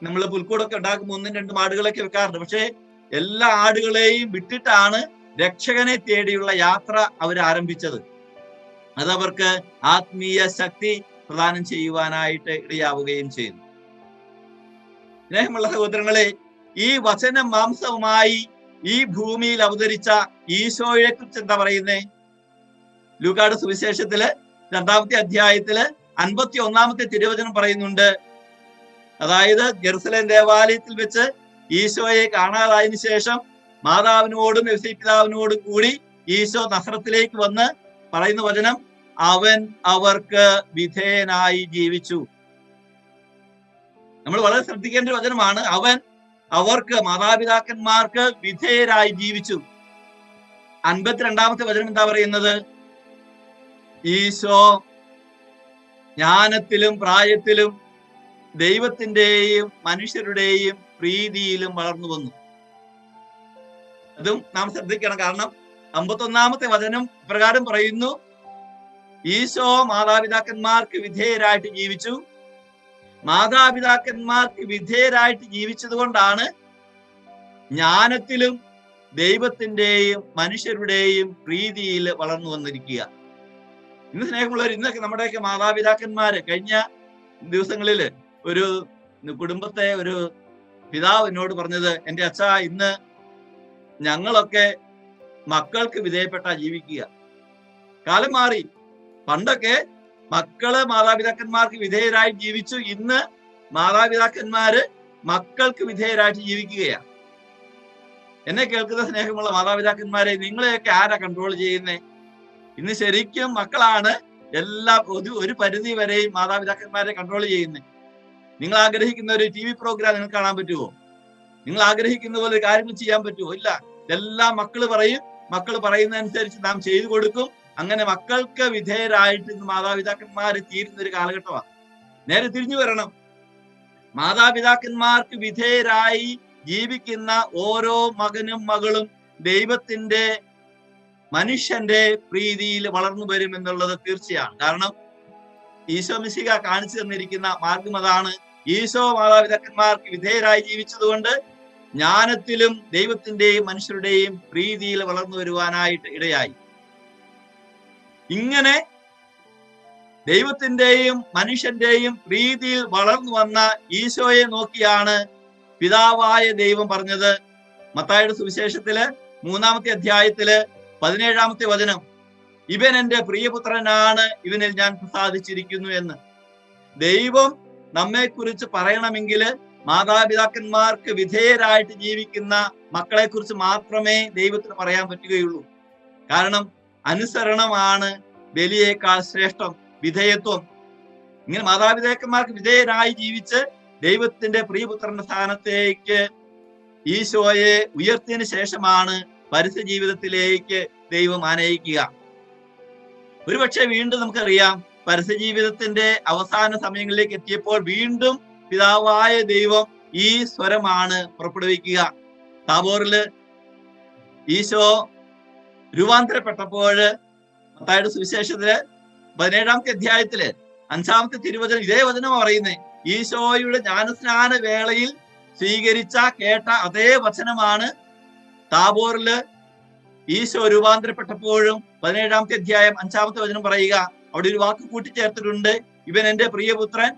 നമ്മൾ പുൽക്കൂടൊക്കെ ഉണ്ടാക്കുമ്പോൾ 1-2 ആടുകളൊക്കെ വെക്കാറുണ്ട്. പക്ഷെ എല്ലാ ആടുകളെയും വിട്ടിട്ടാണ് രക്ഷകനെ തേടിയുള്ള യാത്ര അവർ ആരംഭിച്ചത്. അതവർക്ക് ആത്മീയ ശക്തി പ്രദാനം ചെയ്യുവാനായിട്ട് ഇടയാവുകയും ചെയ്യുന്നു. സ്നേഹമുള്ള സഹോദരങ്ങളെ, ഈ വചനം മാംസവുമായി ഈ ഭൂമിയിൽ അവതരിച്ച ഈശോയെ കുറിച്ച് എന്താ പറയുന്നേ? ലൂക്കായുടെ സുവിശേഷത്തില് 2-ാമത്തെ അധ്യായത്തില് 51-ാമത്തെ തിരുവചനം പറയുന്നുണ്ട്. അതായത് ജെറുസലേം ദേവാലയത്തിൽ വെച്ച് ഈശോയെ കാണാതായതിനു ശേഷം മാതാവിനോടും യോസേപ്പ് പിതാവിനോടും കൂടി ഈശോ നസറത്തിലേക്ക് വന്ന് പറയുന്ന വചനം, അവൻ അവർക്ക് വിധേയനായി ജീവിച്ചു. നമ്മൾ വളരെ ശ്രദ്ധിക്കേണ്ട ഒരു വചനമാണ്. അവൻ അവർക്ക്, മാതാപിതാക്കന്മാർക്ക് വിധേയരായി ജീവിച്ചു. 52-ാമത്തെ വചനം എന്താ പറയുന്നത്? ഈശോ ജ്ഞാനത്തിലും പ്രായത്തിലും ദൈവത്തിന്റെയും മനുഷ്യരുടെയും പ്രീതിയിലും വളർന്നു വന്നു. അതും നാം ശ്രദ്ധിക്കണം. കാരണം 51-ാമത്തെ വചനം പ്രകാരം പറയുന്നു, ഈശോ മാതാപിതാക്കന്മാർക്ക് വിധേയരായിട്ട് ജീവിച്ചു. മാതാപിതാക്കന്മാർക്ക് വിധേയരായിട്ട് ജീവിച്ചത് കൊണ്ടാണ് ജ്ഞാനത്തിലും ദൈവത്തിന്റെയും മനുഷ്യരുടെയും പ്രീതിയിൽ വളർന്നു വന്നിരിക്കുക. ഇന്ന് സ്നേഹമുള്ളവർ, ഇന്നൊക്കെ നമ്മുടെയൊക്കെ മാതാപിതാക്കന്മാര്, കഴിഞ്ഞ ദിവസങ്ങളിൽ ഒരു കുടുംബത്തെ ഒരു പിതാവ് എന്നോട് പറഞ്ഞത്, എൻ്റെ അച്ഛാ, ഇന്ന് ഞങ്ങളൊക്കെ മക്കൾക്ക് വിധേയപ്പെട്ടാ ജീവിക്കുക. കാലം മാറി. പണ്ടൊക്കെ മക്കള് മാതാപിതാക്കന്മാർക്ക് വിധേയരായി ജീവിച്ചു. ഇന്ന് മാതാപിതാക്കന്മാര് മക്കൾക്ക് വിധേയരായിട്ട് ജീവിക്കുകയാണ്. എന്നെ കേൾക്കുന്ന സ്നേഹമുള്ള മാതാപിതാക്കന്മാരെ, നിങ്ങളെയൊക്കെ ആരാ കൺട്രോൾ ചെയ്യുന്നേ? ഇന്ന് ശരിക്കും മക്കളാണ് എല്ലാം ഒരു പരിധി വരെയും മാതാപിതാക്കന്മാരെ കൺട്രോൾ ചെയ്യുന്നത്. നിങ്ങൾ ആഗ്രഹിക്കുന്ന ഒരു TV പ്രോഗ്രാം നിങ്ങൾക്ക് കാണാൻ പറ്റുമോ? നിങ്ങൾ ആഗ്രഹിക്കുന്ന പോലെ കാര്യങ്ങൾ ചെയ്യാൻ പറ്റുമോ? ഇല്ല. എല്ലാം മക്കള് പറയും, മക്കൾ പറയുന്നതനുസരിച്ച് നാം ചെയ്തു കൊടുക്കും. അങ്ങനെ മക്കൾക്ക് വിധേയരായിട്ട് ഇന്ന് മാതാപിതാക്കന്മാർ തീരുന്ന ഒരു കാലഘട്ടമാണ്. നേരെ തിരിഞ്ഞു വരണം. മാതാപിതാക്കന്മാർക്ക് വിധേയരായി ജീവിക്കുന്ന ഓരോ മകനും മകളും ദൈവത്തിന്റെ, മനുഷ്യന്റെ പ്രീതിയിൽ വളർന്നു വരും എന്നുള്ളത് തീർച്ചയാണ്. കാരണം ഈശോ മിശിഹ കാണിച്ചു തന്നിരിക്കുന്ന മാർഗം അതാണ്. ഈശോ മാതാപിതാക്കന്മാർക്ക് വിധേയരായി ജീവിച്ചതുകൊണ്ട് ജ്ഞാനത്തിലും ദൈവത്തിന്റെയും മനുഷ്യരുടെയും പ്രീതിയിൽ വളർന്നു വരുവാനായിട്ട് ഇടയായി. ഇങ്ങനെ ദൈവത്തിന്റെയും മനുഷ്യന്റെയും പ്രീതിയിൽ വളർന്നു വന്ന ഈശോയെ നോക്കിയാണ് പിതാവായ ദൈവം പറഞ്ഞത്. മത്തായിയുടെ സുവിശേഷത്തില് 3-ാമത്തെ അധ്യായത്തില് 17-ാമത്തെ വചനം, ഇവൻ എൻ്റെ പ്രിയപുത്രനാണ്, ഇവനിൽ ഞാൻ പ്രസാദിച്ചിരിക്കുന്നു എന്ന്. ദൈവം നമ്മെ കുറിച്ച് പറയണമെങ്കിൽ മാതാപിതാക്കന്മാർക്ക് വിധേയരായിട്ട് ജീവിക്കുന്ന മക്കളെ കുറിച്ച് മാത്രമേ ദൈവത്തിന് പറയാൻ പറ്റുകയുള്ളൂ. കാരണം അനുസരണമാണ് ബലിയേക്കാൾ ശ്രേഷ്ഠം, വിധേയത്വം. ഇങ്ങനെ മാതാപിതാക്കന്മാർക്ക് വിധേയരായി ജീവിച്ച് ദൈവത്തിന്റെ പ്രിയപുത്രന്റെ സ്ഥാനത്തേക്ക് ഈശോയെ ഉയർത്തിയതിനു ശേഷമാണ് പരസ്യ ജീവിതത്തിലേക്ക് ദൈവം ആനയിക്കുക. ഒരുപക്ഷെ വീണ്ടും നമുക്കറിയാം, പരസ്യ ജീവിതത്തിന്റെ അവസാന സമയങ്ങളിലേക്ക് എത്തിയപ്പോൾ വീണ്ടും പിതാവായ ദൈവം ഈ സ്വരമാണ് പുറപ്പെടുവിക്കുക. താബോറില് ഈശോ രൂപാന്തരപ്പെട്ടപ്പോൾ മത്തായിയുടെ സുവിശേഷത്തില് 17-ാമത്തെ അധ്യായത്തില് 5-ാമത്തെ തിരുവചനം ഇതേ വചനം പറയുന്നേ. ഈശോയുടെ ജ്ഞാനസ്നാന വേളയിൽ സ്വീകരിച്ച കേട്ട അതേ വചനമാണ് താബോറില് ഈശോ രൂപാന്തരപ്പെട്ടപ്പോഴും 17-ാമത്തെ അധ്യായം 5-ാമത്തെ വചനം പറയുക. അവിടെ ഒരു വാക്ക് കൂട്ടിച്ചേർത്തിട്ടുണ്ട്, ഇവൻ എൻ്റെ പ്രിയപുത്രൻ,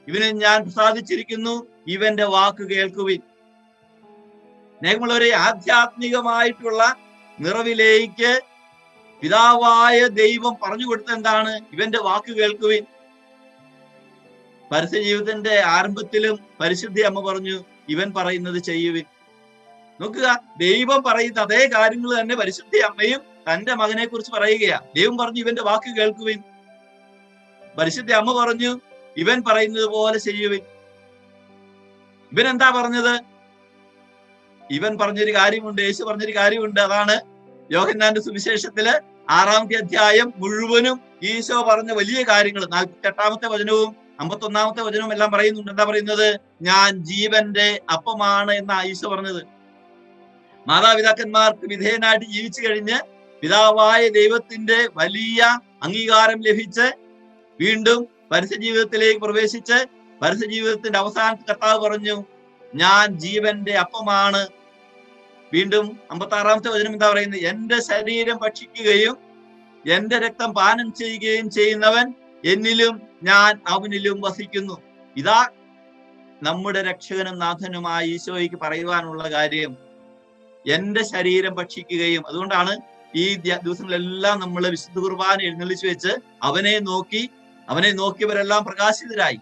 ഇവന് ഞാൻ പ്രസാദിച്ചിരിക്കുന്നു, ഇവന്റെ വാക്ക് കേൾക്കുവിൻ. സ്നേഹമുള്ളവരെ, ആധ്യാത്മികമായിട്ടുള്ള നിറവിലേക്ക് പിതാവായ ദൈവം പറഞ്ഞു കൊടുത്ത എന്താണ്? ഇവന്റെ വാക്ക് കേൾക്കുവിൻ. പരസ്യ ജീവിതത്തിന്റെ ആരംഭത്തിലും പരിശുദ്ധി അമ്മ പറഞ്ഞു, ഇവൻ പറയുന്നത് ചെയ്യുവിൻ. നോക്കുക, ദൈവം പറയുന്ന അതേ കാര്യങ്ങൾ തന്നെ പരിശുദ്ധി അമ്മയും തന്റെ മകനെ കുറിച്ച് പറയുകയാ. ദൈവം പറഞ്ഞു, ഇവന്റെ വാക്ക് കേൾക്കുവിൻ. പരിശുദ്ധി അമ്മ പറഞ്ഞു, ഇവൻ പറയുന്നത് പോലെ ചെയ്യുവിൻ. ഇവൻ എന്താ പറഞ്ഞത്? ഇവൻ പറഞ്ഞൊരു കാര്യമുണ്ട്, യേശു പറഞ്ഞൊരു കാര്യമുണ്ട്. അതാണ് യോഹന്നാന്റെ സുവിശേഷത്തില് 6-ാമത്തെ അധ്യായം മുഴുവനും ഈശോ പറഞ്ഞ വലിയ കാര്യങ്ങൾ. 48-ാമത്തെ വചനവും 51-ാമത്തെ വചനവും എല്ലാം പറയുന്നുണ്ട്. എന്താ പറയുന്നത്? ഞാൻ ജീവന്റെ അപ്പമാണ് എന്നാ ഈശോ പറഞ്ഞത്. മാതാപിതാക്കന്മാർക്ക് വിധേയനായിട്ട് ജീവിച്ചു കഴിഞ്ഞ് പിതാവായ ദൈവത്തിന്റെ വലിയ അംഗീകാരം ലഭിച്ച് വീണ്ടും പരസ്യ ജീവിതത്തിലേക്ക് പ്രവേശിച്ച് പരസ്യ ജീവിതത്തിന്റെ അവസാനത്തെ കർത്താവ് പറഞ്ഞു, ഞാൻ ജീവന്റെ അപ്പമാണ്. വീണ്ടും 56-ാമത്തെ വചനം എന്താ പറയുന്നത്? എന്റെ ശരീരം ഭക്ഷിക്കുകയും എന്റെ രക്തം പാനം ചെയ്യുകയും ചെയ്യുന്നവൻ എന്നിലും ഞാൻ അവനിലും വസിക്കുന്നു. ഇതാ നമ്മുടെ രക്ഷകനും നാഥനുമായ ഈശോയ്ക്ക് പറയുവാനുള്ള കാര്യം. എന്റെ ശരീരം ഭക്ഷിക്കുകയും, അതുകൊണ്ടാണ് ഈ ദിവസങ്ങളെല്ലാം നമ്മൾ വിശുദ്ധ കുർബാന എഴുന്നള്ളിച്ചു വെച്ച് അവനെ നോക്കിയവരെല്ലാം പ്രകാശിതരായി.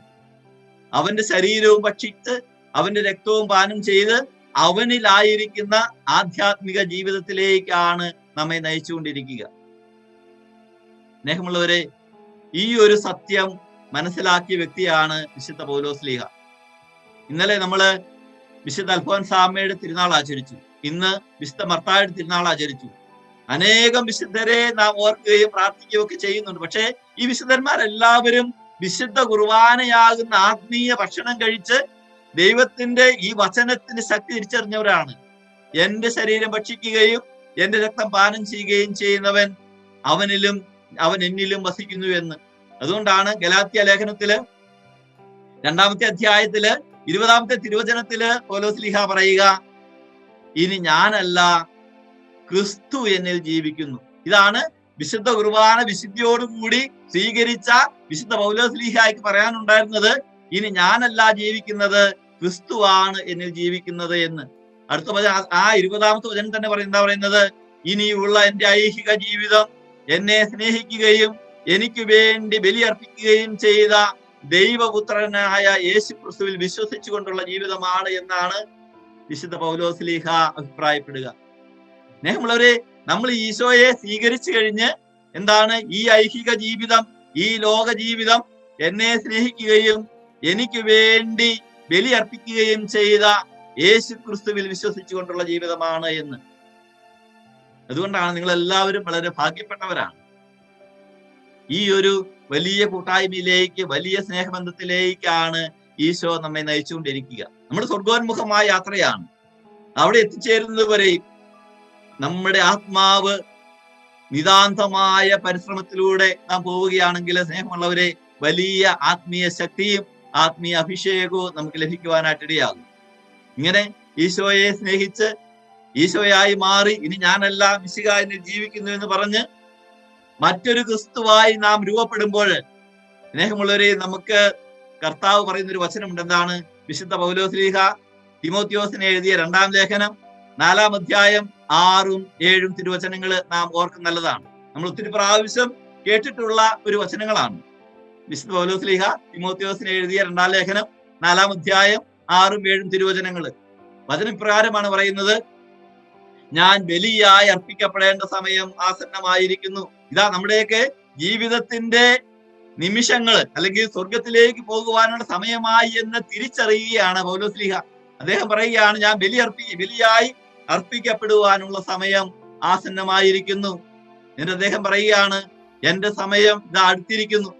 അവന്റെ ശരീരവും ഭക്ഷിച്ച് അവന്റെ രക്തവും പാനം ചെയ്ത് അവനിലായിരിക്കുന്ന ആധ്യാത്മിക ജീവിതത്തിലേക്കാണ് നമ്മെ നയിച്ചുകൊണ്ടിരിക്കുക. സ്നേഹമുള്ളവരെ, ഈ ഒരു സത്യം മനസ്സിലാക്കിയ വ്യക്തിയാണ് വിശുദ്ധ പൗലോസ്ലീഹ. ഇന്നലെ നമ്മള് വിശുദ്ധ അൽഫോൻസാമ്മയുടെ തിരുനാൾ ആചരിച്ചു. ഇന്ന് വിശുദ്ധ മർത്തായുടെ തിരുനാൾ ആചരിച്ചു. അനേകം വിശുദ്ധരെ നാം ഓർക്കുകയും പ്രാർത്ഥിക്കുകയും ഒക്കെ ചെയ്യുന്നുണ്ട്. പക്ഷേ ഈ വിശുദ്ധന്മാരെല്ലാവരും വിശുദ്ധ കുർബാനയാകുന്ന ആത്മീയ ഭക്ഷണം കഴിച്ച് ദൈവത്തിന്റെ ഈ വചനത്തിന്റെ ശക്തി തിരിച്ചറിഞ്ഞവരാണ്. എന്റെ ശരീരം ഭക്ഷിക്കുകയും എന്റെ രക്തം പാനം ചെയ്യുകയും ചെയ്യുന്നവൻ അവൻ എന്നിലും വസിക്കുന്നു എന്ന്. അതുകൊണ്ടാണ് ഗലാത്യ ലേഖനത്തില് 2-ാമത്തെ അധ്യായത്തില് 20-ാമത്തെ തിരുവചനത്തില് പൗലോസ് ശ്ലീഹ പറയുക, ഇനി ഞാനല്ല, ക്രിസ്തു എന്നിൽ ജീവിക്കുന്നു. ഇതാണ് വിശുദ്ധ കുർബാന വിശുദ്ധിയോടുകൂടി സ്വീകരിച്ച വിശുദ്ധ പൗലോസ് ശ്ലീഹായ്ക്ക് പറയാനുണ്ടായിരുന്നത്. ഇനി ഞാനല്ല ജീവിക്കുന്നത്, ക്രിസ്തുവാണ് എന്നിൽ ജീവിക്കുന്നത് എന്ന്. അടുത്ത ആ 20-ാമത്തെ വചനം തന്നെ എന്താ പറയുന്നത്? ഇനിയുള്ള എന്റെ ഐഹിക ജീവിതം എന്നെ സ്നേഹിക്കുകയും എനിക്ക് വേണ്ടി ബലിയർപ്പിക്കുകയും ചെയ്ത ദൈവപുത്രനായ യേശു ക്രിസ്തുവിൽ വിശ്വസിച്ചുകൊണ്ടുള്ള ജീവിതമാണ് എന്നാണ് വിശുദ്ധ പൗലോസ് ശ്ലീഹ അഭിപ്രായപ്പെടുക. സ്നേഹമുള്ളവരെ, നമ്മൾ ഈശോയെ സ്വീകരിച്ചു കഴിഞ്ഞ് എന്താണ് ഈ ഐഹിക ജീവിതം, ഈ ലോക ജീവിതം എന്നെ സ്നേഹിക്കുകയും എനിക്ക് വേണ്ടി ബലിയർപ്പിക്കുകയും ചെയ്ത യേശു ക്രിസ്തുവിൽ വിശ്വസിച്ചുകൊണ്ടുള്ള ജീവിതമാണ് എന്ന്. അതുകൊണ്ടാണ് നിങ്ങൾ എല്ലാവരും വളരെ ഭാഗ്യപ്പെട്ടവരാണ്. ഈ ഒരു വലിയ കൂട്ടായ്മയിലേക്ക്, വലിയ സ്നേഹബന്ധത്തിലേക്കാണ് ഈശോ നമ്മെ നയിച്ചുകൊണ്ടിരിക്കുക. നമ്മൾ സ്വർഗോന്മുഖമായ യാത്രയാണ്. അവിടെ എത്തിച്ചേരുന്നത് വരെയും നമ്മുടെ ആത്മാവ് നിതാന്തമായ പരിശ്രമത്തിലൂടെ നാം പോവുകയാണെങ്കിൽ സ്നേഹമുള്ളവരെ, വലിയ ആത്മീയ ശക്തിയും ആത്മീയ അഭിഷേകവും നമുക്ക് ലഭിക്കുവാനായിട്ടിടയാകും. ഇങ്ങനെ ഈശോയെ സ്നേഹിച്ച് ഈശോയായി മാറി ഇനി ഞാനല്ല മിശിഹാ എന്നിൽ ജീവിക്കുന്നു എന്ന് പറഞ്ഞ് മറ്റൊരു ക്രിസ്തുവായി നാം രൂപപ്പെടുമ്പോൾ സ്നേഹമുള്ളവരെ, നമുക്ക് കർത്താവ് പറയുന്ന ഒരു വചനമുണ്ട്. എന്താണ്? വിശുദ്ധ പൗലോസ് ശ്ലീഹ തിമോത്തിയോസിനെ എഴുതിയ 2-ാം ലേഖനം 4-ാം അധ്യായം 6ഉം 7ഉം തിരുവചനങ്ങൾ നാം ഓർക്കുന്ന നല്ലതാണ്. നമ്മൾ ഒത്തിരി പ്രാവശ്യം കേട്ടിട്ടുള്ള ഒരു വചനങ്ങളാണ്. വിശുദ്ധ പൗലോസ് ശ്ലീഹ തിമോത്തിയോസിനെ എഴുതിയ 2-ാം ലേഖനം 4-ാം അധ്യായം 6ഉം 7ഉം തിരുവചനങ്ങൾ. വചനപ്രകാരമാണ് പറയുന്നത്, ഞാൻ ബലിയായി അർപ്പിക്കപ്പെടേണ്ട സമയം ആസന്നമായിരിക്കുന്നു. ഇതാ നമ്മുടെയൊക്കെ ജീവിതത്തിന്റെ നിമിഷങ്ങൾ, അല്ലെങ്കിൽ സ്വർഗത്തിലേക്ക് പോകുവാനുള്ള സമയമായി എന്ന് തിരിച്ചറിയുകയാണ് പൗലോസ് ശ്ലീഹ. അദ്ദേഹം പറയുകയാണ്, ഞാൻ ബലിയായി അർപ്പിക്കപ്പെടുവാനുള്ള സമയം ആസന്നമായിരിക്കുന്നു. എന്നിട്ട് അദ്ദേഹം പറയുകയാണ്, എന്റെ സമയം ഇതാ അടുത്തിരിക്കുന്നു.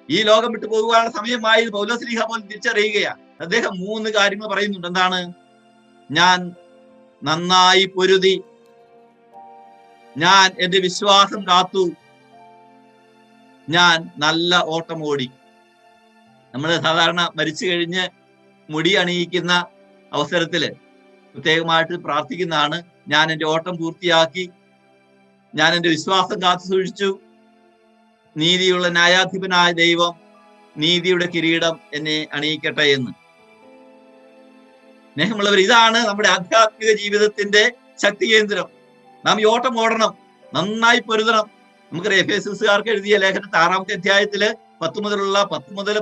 ഈ ലോകം വിട്ടു പോകുവാനുള്ള സമയമായി പൗലോസ് ശ്ലീഹ പോലും തിരിച്ചറിയുകയാണ്. അദ്ദേഹം 3 കാര്യങ്ങൾ പറയുന്നുണ്ട്. എന്താണ്? ഞാൻ നന്നായി പൊരുതി, ഞാൻ എന്റെ വിശ്വാസം കാത്തു, ഞാൻ നല്ല ഓട്ടം ഓടി. നമ്മൾ സാധാരണ മരിച്ചു കഴിഞ്ഞ് മുടി അണിയിക്കുന്ന അവസരത്തില് പ്രത്യേകമായിട്ട് പ്രാർത്ഥിക്കുന്നതാണ്, ഞാൻ എന്റെ ഓട്ടം പൂർത്തിയാക്കി, ഞാൻ എന്റെ വിശ്വാസം കാത്തു സൂക്ഷിച്ചു, നീതിയുള്ള ന്യായാധിപനായ ദൈവം നീതിയുടെ കിരീടം എന്നെ അണിയിക്കട്ടെ എന്ന്. സ്നേഹമുള്ളവർ, ഇതാണ് നമ്മുടെ ആധ്യാത്മിക ജീവിതത്തിന്റെ ശക്തി കേന്ദ്രം. നാം ഈ ഓട്ടം ഓടണം, നന്നായി പൊരുതണം. നമുക്കറിയാം, എഫേസ്യർക്കാർക്ക് എഴുതിയ ലേഖനത്തിൽ 6-ാമത്തെ അധ്യായത്തില് 10 മുതൽ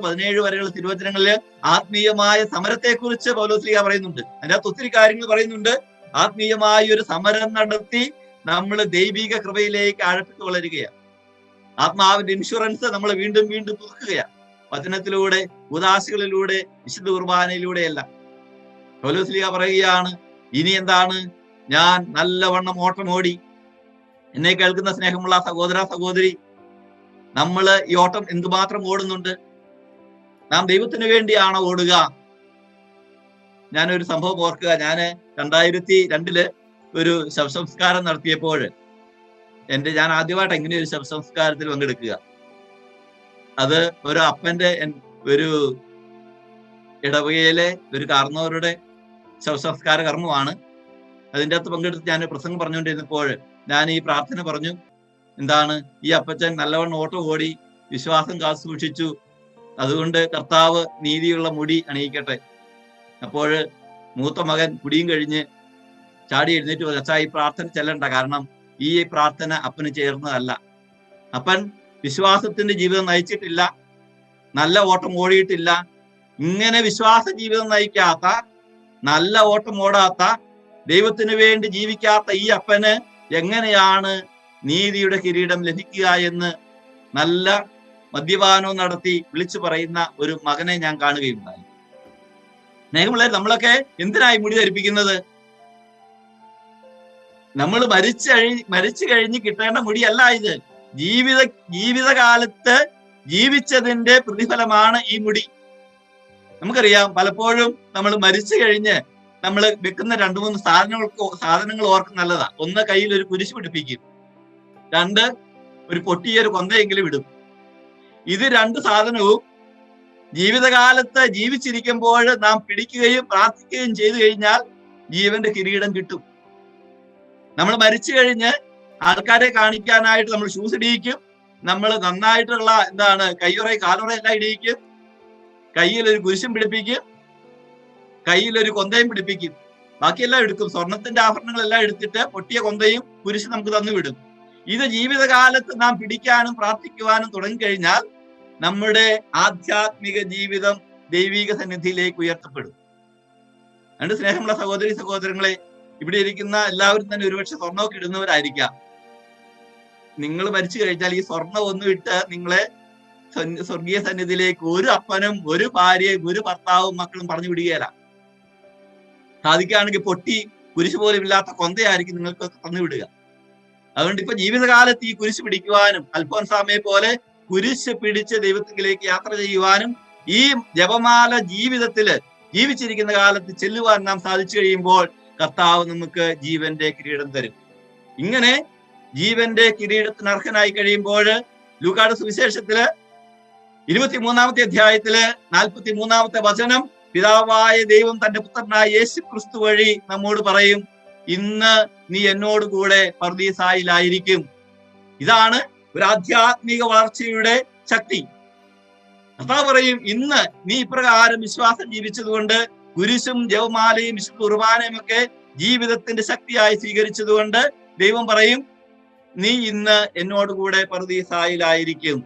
17 വരെയുള്ള തിരുവചനങ്ങളില് ആത്മീയമായ സമരത്തെക്കുറിച്ച് പൗലോസ് ശ്ലീഹ പറയുന്നുണ്ട്. അതിനകത്ത് ഒത്തിരി കാര്യങ്ങൾ പറയുന്നുണ്ട്. ആത്മീയമായ ഒരു സമരം നടത്തി നമ്മൾ ദൈവിക കൃപയിലേക്ക് ആഴപ്പെട്ടു വളരുകയാണ്. ആത്മാവിന്റെ ഇൻഷുറൻസ് നമ്മൾ വീണ്ടും വീണ്ടും പുതുക്കുകയാണ്. വചനത്തിലൂടെ, ഉദാശകളിലൂടെ, വിശുദ്ധ കുർബാനയിലൂടെയല്ല. പൗലോസ് ശ്ലീഹ പറയുകയാണ്, ഇനി എന്താണ്? ഞാൻ നല്ലവണ്ണം ഓട്ടം ഓടി. എന്നെ കേൾക്കുന്ന സ്നേഹമുള്ള സഹോദര സഹോദരി, നമ്മൾ ഈ ഓട്ടം എന്തുമാത്രം ഓടുന്നുണ്ട്? നാം ദൈവത്തിന് വേണ്ടിയാണോ ഓടുക? ഞാനൊരു സംഭവം ഓർക്കുക. ഞാൻ 2002 ഒരു ശവസംസ്കാരം നടത്തിയപ്പോൾ ഞാൻ ആദ്യമായിട്ട് എങ്ങനെ ഒരു ശവസംസ്കാരത്തിൽ പങ്കെടുക്കുക. അത് ഒരു അപ്പന്റെ ഒരു ഇടവകയിലെ ഒരു കാർന്നവരുടെ ശവസംസ്കാര കർമ്മമാണ്. അതിൻ്റെ അകത്ത് പങ്കെടുത്ത് ഞാൻ പ്രസംഗം പറഞ്ഞുകൊണ്ടിരുന്നപ്പോൾ ഞാൻ ഈ പ്രാർത്ഥന പറഞ്ഞു. എന്താണ്? ഈ അപ്പച്ചൻ നല്ലവണ്ണം ഓട്ടം ഓടി, വിശ്വാസം കാത്തു സൂക്ഷിച്ചു, അതുകൊണ്ട് കർത്താവ് നീതിയുള്ള മുടി അണിയിക്കട്ടെ. അപ്പോൾ മൂത്ത മകൻ കുടിയും കഴിഞ്ഞ് ചാടി എഴുന്നേറ്റ് പറഞ്ഞു, അച്ഛാ, ഈ പ്രാർത്ഥന ചെല്ലണ്ട, കാരണം ഈ പ്രാർത്ഥന അപ്പന് ചേർന്നതല്ല. അപ്പൻ വിശ്വാസത്തിന്റെ ജീവിതം നയിച്ചിട്ടില്ല, നല്ല ഓട്ടം ഓടിയിട്ടില്ല. ഇങ്ങനെ വിശ്വാസ ജീവിതം നയിക്കാത്ത, നല്ല ഓട്ടം ഓടാത്ത, ദൈവത്തിന് വേണ്ടി ജീവിക്കാത്ത ഈ അപ്പന് എങ്ങനെയാണ് നീതിയുടെ കിരീടം ലഭിക്കുക എന്ന് നല്ല മദ്യപാനവും നടത്തി വിളിച്ചു പറയുന്ന ഒരു മകനെ ഞാൻ കാണുകയുണ്ടായി. സ്നേഹമുള്ളവർ, നമ്മളൊക്കെ എന്തിനായി മുടി ധരിപ്പിക്കുന്നത്? നമ്മൾ മരിച്ചു കഴിഞ്ഞ് കിട്ടേണ്ട മുടിയല്ല ഇത്. ജീവിതകാലത്ത് ജീവിച്ചതിന്റെ പ്രതിഫലമാണ് ഈ മുടി. നമുക്കറിയാം, പലപ്പോഴും നമ്മൾ മരിച്ചു കഴിഞ്ഞ് നമ്മൾ വെക്കുന്ന 2-3 സാധനങ്ങൾ ഓർക്കും നല്ലതാ. ഒന്ന്, കയ്യിൽ ഒരു കുരിശ് പിടിപ്പിക്കും. 2, ഒരു പൊട്ടിയൊരു കൊന്തയെങ്കിലും ഇടും. ഇത് 2 സാധനവും ജീവിതകാലത്ത് ജീവിച്ചിരിക്കുമ്പോൾ നാം പിടിക്കുകയും പ്രാർത്ഥിക്കുകയും ചെയ്തു കഴിഞ്ഞാൽ ജീവന്റെ കിരീടം കിട്ടും. നമ്മൾ മരിച്ചു കഴിഞ്ഞ് ആൾക്കാരെ കാണിക്കാനായിട്ട് നമ്മൾ ഷൂസ് ഇടിയിക്കും. നമ്മൾ നന്നായിട്ടുള്ള കയ്യുറ കാലുറ എല്ലാം ഇടിയിക്കും. കയ്യിൽ ഒരു കുരിശും പിടിപ്പിക്കും, കയ്യിൽ ഒരു കൊന്തയും പിടിപ്പിക്കും. ബാക്കിയെല്ലാം എടുക്കും. സ്വർണത്തിന്റെ ആഭരണങ്ങളെല്ലാം എടുത്തിട്ട് പൊട്ടിയ കൊന്തയും കുരിശും നമുക്ക് തന്നു വിടും. ഇത് ജീവിതകാലത്ത് നാം പിടിക്കാനും പ്രാർത്ഥിക്കുവാനും തുടങ്ങിക്കഴിഞ്ഞാൽ നമ്മുടെ ആധ്യാത്മിക ജീവിതം ദൈവിക സന്നിധിയിലേക്ക് ഉയർത്തപ്പെടും. അതുകൊണ്ട് സ്നേഹമുള്ള സഹോദരി സഹോദരങ്ങളെ, ഇവിടെ ഇരിക്കുന്ന എല്ലാവരും തന്നെ ഒരുപക്ഷെ സ്വർണ്ണമൊക്കെ ഇടുന്നവരായിരിക്കാം. നിങ്ങൾ മരിച്ചു കഴിഞ്ഞാൽ ഈ സ്വർണം ഒന്നും ഇട്ട് നിങ്ങളെ സ്വർഗീയ സന്നിധിയിലേക്ക് ഒരു അപ്പനും ഒരു ഭാര്യയും ഒരു ഭർത്താവും മക്കളും പറഞ്ഞു വിടുകയില്ല. സാധിക്കുകയാണെങ്കിൽ പൊട്ടി കുരിശ് പോലും ഇല്ലാത്ത കൊന്തയായിരിക്കും നിങ്ങൾക്ക് തന്നു വിടുക. അതുകൊണ്ട് ഇപ്പൊ ജീവിതകാലത്ത് ഈ കുരിശ് പിടിക്കുവാനും അൽഫോൻസാമയെ പോലെ കുരിശ് പിടിച്ച് ദൈവത്തിലേക്ക് യാത്ര ചെയ്യുവാനും ഈ ജപമാല ജീവിതത്തില് ജീവിച്ചിരിക്കുന്ന കാലത്ത് ചെല്ലുവാൻ നാം സാധിച്ചു കഴിയുമ്പോൾ കർത്താവ് നമുക്ക് ജീവന്റെ കിരീടം തരും. ഇങ്ങനെ ജീവന്റെ കിരീടത്തിന് അർഹനായി കഴിയുമ്പോൾ ലൂക്കായുടെ സുവിശേഷത്തില് 23-ാമത്തെ അധ്യായത്തില് 43-ാമത്തെ വചനം, പിതാവായ ദൈവം തന്റെ പുത്രനായ യേശു ക്രിസ്തു വഴി നമ്മോട് പറയും, ഇന്ന് നീ എന്നോട് കൂടെ പർദീസായിലായിരിക്കും. ഇതാണ് ഒരു ആധ്യാത്മിക വളർച്ചയുടെ ശക്തി. കർത്താവ് പറയും, ഇന്ന് നീ ഇപ്രകാരം വിശ്വാസം ജീവിച്ചതുകൊണ്ട്, കുരിശും ജപമാലയും വിശുദ്ധ കുർബാനയും ഒക്കെ ജീവിതത്തിന്റെ ശക്തിയായി സ്വീകരിച്ചതുകൊണ്ട് ദൈവം പറയും, നീ ഇന്ന് എന്നോട് കൂടെ പർദീസായിലായിരിക്കും.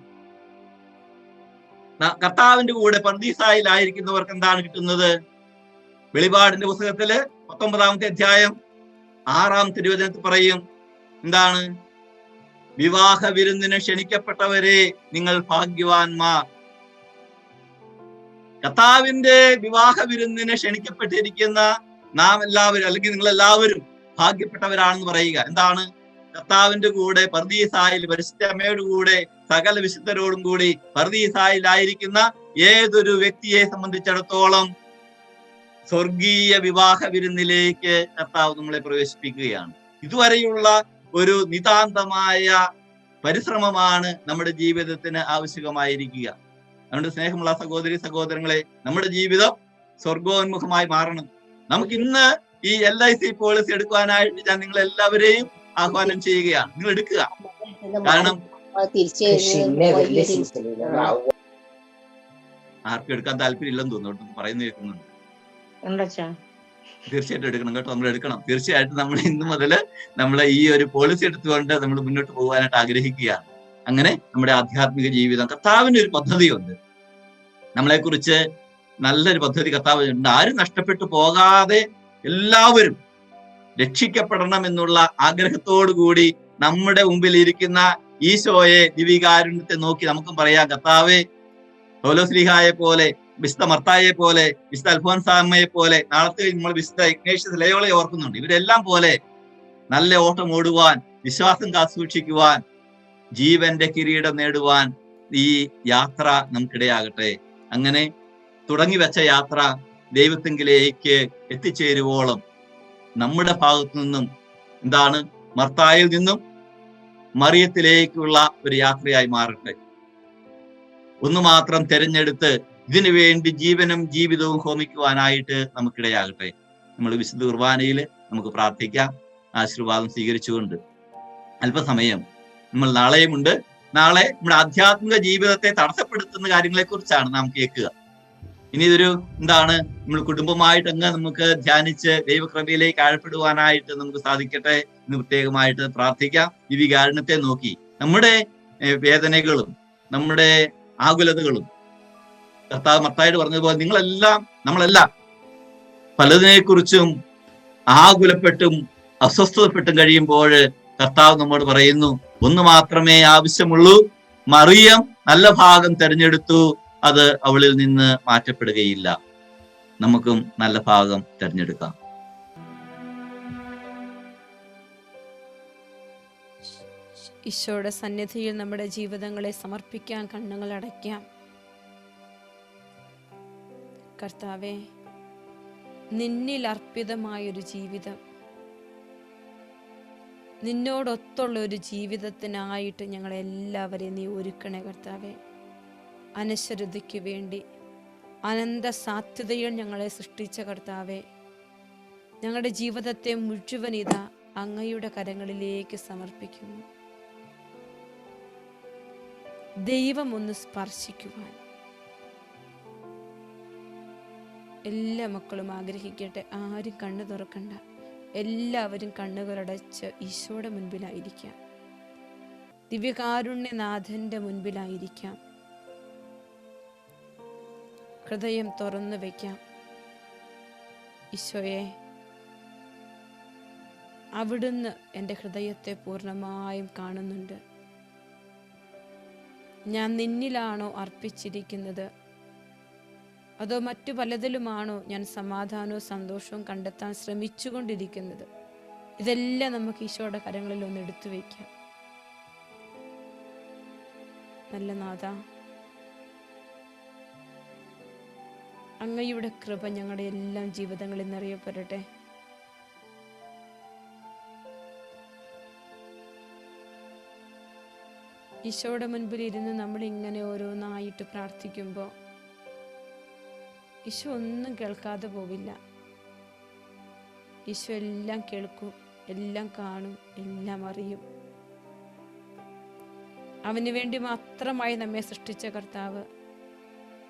കർത്താവിന്റെ കൂടെ പർദീസായിലായിരിക്കുന്നവർക്ക് എന്താണ് കിട്ടുന്നത്? വെളിപാടിന്റെ പുസ്തകത്തില് 19-ാമത്തെ അധ്യായം 6-ാമത്തെ തിരുവചനത്തിൽ പറയും, എന്താണ്? വിവാഹ വിരുന്നിന് ക്ഷണിക്കപ്പെട്ടവരെ നിങ്ങൾ ഭാഗ്യവാന്മാർ. കർത്താവിന്റെ വിവാഹ വിരുന്നിന് ക്ഷണിക്കപ്പെട്ടിരിക്കുന്ന നാം എല്ലാവരും, അല്ലെങ്കിൽ നിങ്ങൾ എല്ലാവരും ഭാഗ്യപ്പെട്ടവരാണെന്ന് പറയുക. എന്താണ്? കർത്താവിന്റെ കൂടെ പർദീസായിൽ, പരിശുദ്ധ അമ്മയുടെ കൂടെ സകല വിശുദ്ധരോടും കൂടി പർദീസായിലായിരിക്കുന്ന ഏതൊരു വ്യക്തിയെ സംബന്ധിച്ചിടത്തോളം സ്വർഗീയ വിവാഹ വിരുന്നിലേക്ക് കർത്താവ് നമ്മളെ പ്രവേശിപ്പിക്കുകയാണ്. ഇതുവരെയുള്ള ഒരു നിതാന്തമായ പരിശ്രമമാണ് നമ്മുടെ ജീവിതത്തിന് ആവശ്യമായിരിക്കുക. അതുകൊണ്ട് സ്നേഹമുള്ള സഹോദരി സഹോദരങ്ങളെ, നമ്മുടെ ജീവിതം സ്വർഗോന്മുഖമായി മാറണം. നമുക്ക് ഇന്ന് ഈ LIC പോളിസി എടുക്കുവാനായിട്ട് ഞാൻ നിങ്ങൾ എല്ലാവരെയും ആഹ്വാനം ചെയ്യുകയാണ്. നിങ്ങൾ എടുക്കുക. കാരണം ആർക്കും എടുക്കാൻ താല്പര്യം ഇല്ലെന്ന് തോന്നുന്നു, പറയുന്നു കേൾക്കുന്നുണ്ട്. തീർച്ചയായിട്ടും എടുക്കണം കേട്ടോ, നമ്മൾ എടുക്കണം. തീർച്ചയായിട്ടും നമ്മൾ ഇന്ന് മുതൽ നമ്മളെ ഈ ഒരു പോളിസി എടുത്തുകൊണ്ട് നമ്മൾ മുന്നോട്ട് പോകാനായിട്ട് ആഗ്രഹിക്കുകയാണ്. അങ്ങനെ നമ്മുടെ ആധ്യാത്മിക ജീവിതം, കർത്താവിന്റെ ഒരു പദ്ധതിയുണ്ട്. നമ്മളെ കുറിച്ച് നല്ലൊരു പദ്ധതി കർത്താവ് ഉണ്ട്. ആരും നഷ്ടപ്പെട്ടു പോകാതെ എല്ലാവരും രക്ഷിക്കപ്പെടണം എന്നുള്ള ആഗ്രഹത്തോടു കൂടി നമ്മുടെ മുമ്പിൽ ഇരിക്കുന്ന ഈശോയെ, ദിവികാരുണ്യത്തെ നോക്കി നമുക്കും പറയാം, കർത്താവേ, പൗലോസ്ലീഹായെ പോലെ, വിശുദ്ധ മർത്തായെ പോലെ, വിശുദ്ധ അൽഫോൻസാമ്മയെ പോലെ, നാളത്തെ നമ്മൾ വിശുദ്ധ ഇഗ്നേഷ്യസ് ലയോളയെ ഓർക്കുന്നുണ്ട്. ഇവരെല്ലാം പോലെ നല്ല ഓട്ടം ഓടുവാൻ, വിശ്വാസം കാത്തുസൂക്ഷിക്കുവാൻ, ജീവന്റെ കിരീടം നേടുവാൻ ഈ യാത്ര നമുക്കിടയാകട്ടെ. അങ്ങനെ തുടങ്ങി വെച്ച യാത്ര ദൈവത്തിങ്കിലേക്ക് എത്തിച്ചേരുവോളം നമ്മുടെ ഭാഗത്തു നിന്നും എന്താണ്, മർത്തായിൽ നിന്നും മറിയത്തിലേക്കുള്ള ഒരു യാത്രയായി മാറട്ടെ. ഒന്ന് മാത്രം തിരഞ്ഞെടുത്ത് ഇതിനു വേണ്ടി ജീവനും ജീവിതവും ഹോമിക്കുവാനായിട്ട് നമുക്കിടയാകട്ടെ. നമ്മൾ വിശുദ്ധ കുർബാനയിൽ നമുക്ക് പ്രാർത്ഥിക്കാം, ആശീർവാദം സ്വീകരിച്ചുകൊണ്ട്. അല്പസമയം നമ്മൾ നാളെയുമുണ്ട്. നാളെ നമ്മുടെ ആധ്യാത്മിക ജീവിതത്തെ തടസ്സപ്പെടുത്തുന്ന കാര്യങ്ങളെ കുറിച്ചാണ് നാം കേൾക്കുക. ഇനി ഇതൊരു നമ്മൾ കുടുംബമായിട്ട് അങ്ങ് നമുക്ക് ധ്യാനിച്ച് ദൈവകൃപയിലേക്ക് ആഴപ്പെടുവാനായിട്ട് നമുക്ക് സാധിക്കട്ടെ എന്ന് പ്രത്യേകമായിട്ട് പ്രാർത്ഥിക്കാം. ഈ വികാരണത്തെ നോക്കി നമ്മുടെ വേദനകളും നമ്മുടെ ആകുലതകളും കർത്താവ് മത്തായിട്ട് പറഞ്ഞതുപോലെ നമ്മളെല്ലാം പലതിനെ കുറിച്ചും ആകുലപ്പെട്ടും അസ്വസ്ഥതപ്പെട്ടും കഴിയുമ്പോൾ കർത്താവ് നമ്മോട് പറയുന്നു, ഒന്ന് മാത്രമേ ആവശ്യമുള്ളൂ. മറിയം നല്ല ഭാഗം തെരഞ്ഞെടുത്തു, അത് അവളിൽ നിന്ന് മാറ്റപ്പെടുകയില്ല. നമുക്കും നല്ല ഭാഗം തെരഞ്ഞെടുക്കാം. ഈശോയുടെ സന്നിധിയിൽ നമ്മുടെ ജീവിതങ്ങളെ സമർപ്പിക്കാൻ കണ്ണുകൾ അടയ്ക്കാം. കർത്താവേ, നിന്നിൽ അർപ്പിതമായൊരു ജീവിതം, നിന്നോടൊത്തുള്ള ഒരു ജീവിതത്തിനായിട്ട് ഞങ്ങളെല്ലാവരെയും നീ ഒരുക്കണേ കർത്താവെ. അനശ്വരതയ്ക്ക് വേണ്ടി അനന്ത സാധ്യതകൾ ഞങ്ങളെ സൃഷ്ടിച്ച കർത്താവെ, ഞങ്ങളുടെ ജീവിതത്തെ മുഴുവൻ ഇതാ അങ്ങയുടെ കരങ്ങളിലേക്ക് സമർപ്പിക്കുന്നു. ദൈവം ഒന്ന് സ്പർശിക്കുവാൻ എല്ലാ മക്കളും ആഗ്രഹിക്കട്ടെ. ആരും കണ്ണു തുറക്കണ്ട, എല്ലാവരും കണ്ണുകളടച്ച് ഈശോയുടെ മുൻപിലായിരിക്കാം, ദിവ്യകാരുണ്യനാഥന്റെ മുൻപിലായിരിക്കാം. ഹൃദയം തുറന്നു വയ്ക്കാം. ഈശോയെ, അവിടുന്ന് എൻ്റെ ഹൃദയത്തെ പൂർണ്ണമായും കാണുന്നുണ്ട്. ഞാൻ നിന്നിലാണോ അർപ്പിച്ചിരിക്കുന്നത്, അതോ മറ്റു പലതിലുമാണോ ഞാൻ സമാധാനവും സന്തോഷവും കണ്ടെത്താൻ ശ്രമിച്ചുകൊണ്ടിരിക്കുന്നത്? ഇതെല്ലാം നമുക്ക് ഈശോയുടെ കരങ്ങളിൽ ഒന്ന് എടുത്തു വയ്ക്കാം. നല്ല നാഥ, അങ്ങയുടെ കൃപ ഞങ്ങളുടെ എല്ലാം ജീവിതങ്ങളിൽ നിറയപ്പെടട്ടെ. ഈശോയുടെ മുൻപിൽ ഇരുന്ന് നമ്മൾ ഇങ്ങനെ ഓരോന്നായിട്ട് പ്രാർത്ഥിക്കുമ്പോൾ ഈശോ ഒന്നും കേൾക്കാതെ പോവില്ല. ഈശോ എല്ലാം കേൾക്കും, എല്ലാം കാണും, എല്ലാം അറിയും. അവന് വേണ്ടി മാത്രമായി നമ്മെ സൃഷ്ടിച്ച കർത്താവ്,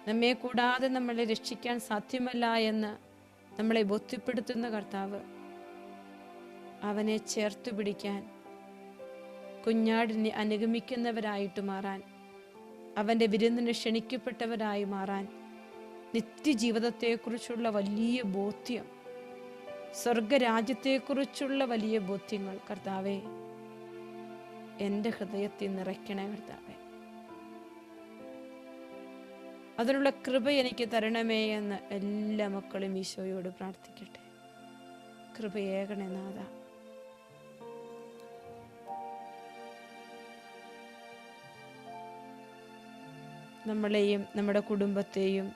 നമ്മെ കൂടാതെ നമ്മളെ രക്ഷിക്കാൻ സാധ്യമല്ല എന്ന് നമ്മളെ ബോധ്യപ്പെടുത്തുന്ന കർത്താവ്, അവനെ ചേർത്തു പിടിക്കാൻ, കുഞ്ഞാടിനെ അനുഗമിക്കുന്നവരായിട്ട് മാറാൻ, അവൻ്റെ വിരുന്നിന് ക്ഷണിക്കപ്പെട്ടവരായി മാറാൻ, നിത്യജീവിതത്തെക്കുറിച്ചുള്ള വലിയ ബോധ്യം, സ്വർഗരാജ്യത്തെക്കുറിച്ചുള്ള വലിയ ബോധ്യങ്ങൾ കർത്താവെ എൻ്റെ ഹൃദയത്തിൽ നിറയ്ക്കണേ കർത്താവെ. അതിനുള്ള കൃപ എനിക്ക് തരണമേ എന്ന് എല്ലാ മക്കളും ഈശോയോട് പ്രാർത്ഥിക്കട്ടെ. കൃപയേകണേ നാഥ. നമ്മളെയും നമ്മുടെ കുടുംബത്തെയും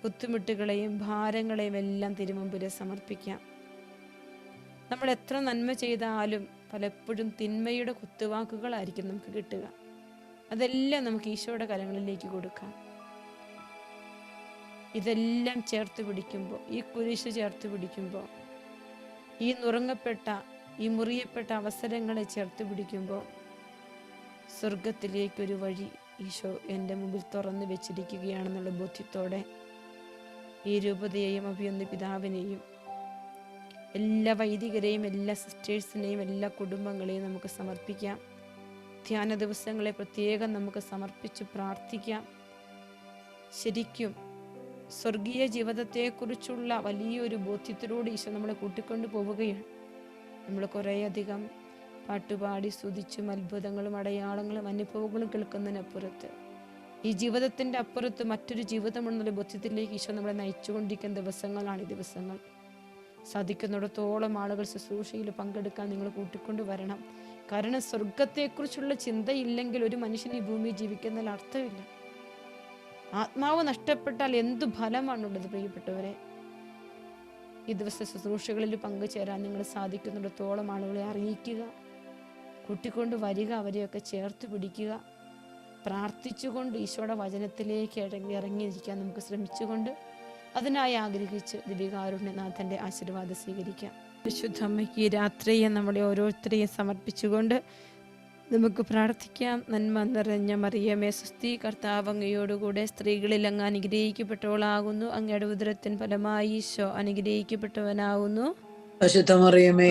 ബുദ്ധിമുട്ടുകളെയും ഭാരങ്ങളെയും എല്ലാം തിരുമുമ്പിൽ സമർപ്പിക്കാം. നമ്മൾ എത്ര നന്മ ചെയ്താലും പലപ്പോഴും തിന്മയുടെ കുത്തുവാക്കുകളായിരിക്കും നമുക്ക് കിട്ടുക. അതെല്ലാം നമുക്ക് ഈശോയുടെ കരങ്ങളിലേക്ക് കൊടുക്കാം. ഇതെല്ലാം ചേർത്ത് പിടിക്കുമ്പോൾ, ഈ കുരിശ് ചേർത്ത് പിടിക്കുമ്പോൾ, ഈ നുറുങ്ങപ്പെട്ട ഈ മുറിയപ്പെട്ട അവസരങ്ങളെ ചേർത്ത് പിടിക്കുമ്പോൾ സ്വർഗത്തിലേക്കൊരു വഴി ഈശോ എൻ്റെ മുമ്പിൽ തുറന്നു വെച്ചിരിക്കുകയാണെന്നുള്ള ബോധ്യത്തോടെ ഈ രൂപതയെയും അഭിയൊന്ന് പിതാവിനെയും എല്ലാ വൈദികരെയും എല്ലാ സിസ്റ്റേഴ്സിനെയും എല്ലാ കുടുംബങ്ങളെയും നമുക്ക് സമർപ്പിക്കാം. ധ്യാന ദിവസങ്ങളെ പ്രത്യേകം നമുക്ക് സമർപ്പിച്ച് പ്രാർത്ഥിക്കാം. ശരിക്കും സ്വർഗീയ ജീവിതത്തെക്കുറിച്ചുള്ള വലിയൊരു ബോധ്യത്തിലൂടെ ഈശോ നമ്മളെ കൂട്ടിക്കൊണ്ടു പോവുകയാണ്. നമ്മൾ കുറേയധികം പാട്ടുപാടി സ്തുതിച്ചും അത്ഭുതങ്ങളും അടയാളങ്ങളും അനുഭവങ്ങളും കേൾക്കുന്നതിനപ്പുറത്ത് ഈ ജീവിതത്തിൻ്റെ അപ്പുറത്ത് മറ്റൊരു ജീവിതമെന്നുള്ള ബോധ്യത്തിലേക്ക് ഈശോ നമ്മളെ നയിച്ചുകൊണ്ടിരിക്കുന്ന ദിവസങ്ങളാണ് ഈ ദിവസങ്ങൾ. സാധിക്കുന്നിടത്തോളം ആളുകൾ ശുശ്രൂഷയിൽ പങ്കെടുക്കാൻ നിങ്ങൾ കൂട്ടിക്കൊണ്ട് വരണം. കാരണം സ്വർഗത്തെക്കുറിച്ചുള്ള ചിന്തയില്ലെങ്കിൽ ഒരു മനുഷ്യൻ ഈ ഭൂമിയിൽ ജീവിക്കുന്നതിൽ അർത്ഥമില്ല. ആത്മാവ് നഷ്ടപ്പെട്ടാൽ എന്തു ഫലമാണുള്ളത് പ്രിയപ്പെട്ടവരെ? ഈ ദിവസ ശുശ്രൂഷകളിൽ പങ്കുചേരാൻ നിങ്ങൾ സാധിക്കുന്നിടത്തോളം ആളുകളെ അറിയിക്കുക, കൂട്ടിക്കൊണ്ട് വരിക, അവരെയൊക്കെ ചേർത്ത് പിടിക്കുക. പ്രാർത്ഥിച്ചുകൊണ്ട് ഈശോയുടെ വചനത്തിലേക്ക് ഇറങ്ങിയിരിക്കാൻ നമുക്ക് ശ്രമിച്ചുകൊണ്ട് അതിനായി ആഗ്രഹിച്ച് ദിവ്യകാരുണ്യനാഥൻ്റെ ആശീർവാദം സ്വീകരിക്കാം. വിശുദ്ധമ്മയ്ക്ക് ഈ രാത്രിയെ നമ്മളെ ഓരോരുത്തരെയും സമർപ്പിച്ചുകൊണ്ട് നമുക്ക് പ്രാർത്ഥിക്കാം. നന്മ നിറഞ്ഞ മറിയമേ സ്വസ്തി, കർത്താവ് അങ്ങയോടുകൂടെ സ്ത്രീകളിൽ അങ്ങ് അനുഗ്രഹിക്കപ്പെട്ടവളാകുന്നു. അങ്ങയുടെ ഉദരത്തിൻ ഫലമായി ഈശോ അനുഗ്രഹിക്കപ്പെട്ടവനാകുന്നു. പരിശുദ്ധ മറിയമേ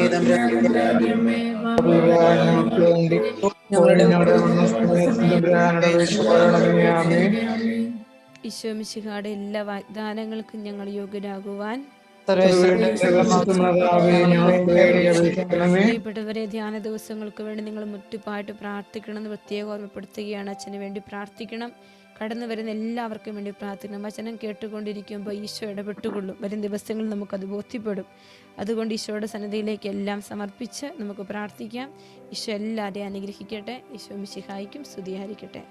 ഈശോ മിശിഹായുടെ എല്ലാ വാഗ്ദാനങ്ങൾക്കും ഞങ്ങൾ യോഗ്യരാകുവാൻ പ്രിയപ്പെട്ടവരെ, ധ്യാന ദിവസങ്ങൾക്ക് വേണ്ടി നിങ്ങൾ മുട്ടിപ്പായിട്ട് പ്രാർത്ഥിക്കണമെന്ന് പ്രത്യേകം ഓർമ്മപ്പെടുത്തുകയാണ്. അച്ഛന് വേണ്ടി പ്രാർത്ഥിക്കണം. കടന്നു വരുന്ന എല്ലാവർക്കും വേണ്ടി പ്രാർത്ഥിക്കണം. വചനം കേട്ടുകൊണ്ടിരിക്കുമ്പോൾ ഈശോ ഇടപെട്ടുകൊള്ളും. വരും ദിവസങ്ങളിൽ നമുക്കത് ബോധ്യപ്പെടും. അതുകൊണ്ട് ഈശോയുടെ സന്നിധിയിലേക്ക് എല്ലാം സമർപ്പിച്ച് നമുക്ക് പ്രാർത്ഥിക്കാം. ഈശോ എല്ലാവരെയും അനുഗ്രഹിക്കട്ടെ. ഈശോ മിശിഹായ്ക്കും സ്തുതിയായിരിക്കട്ടെ.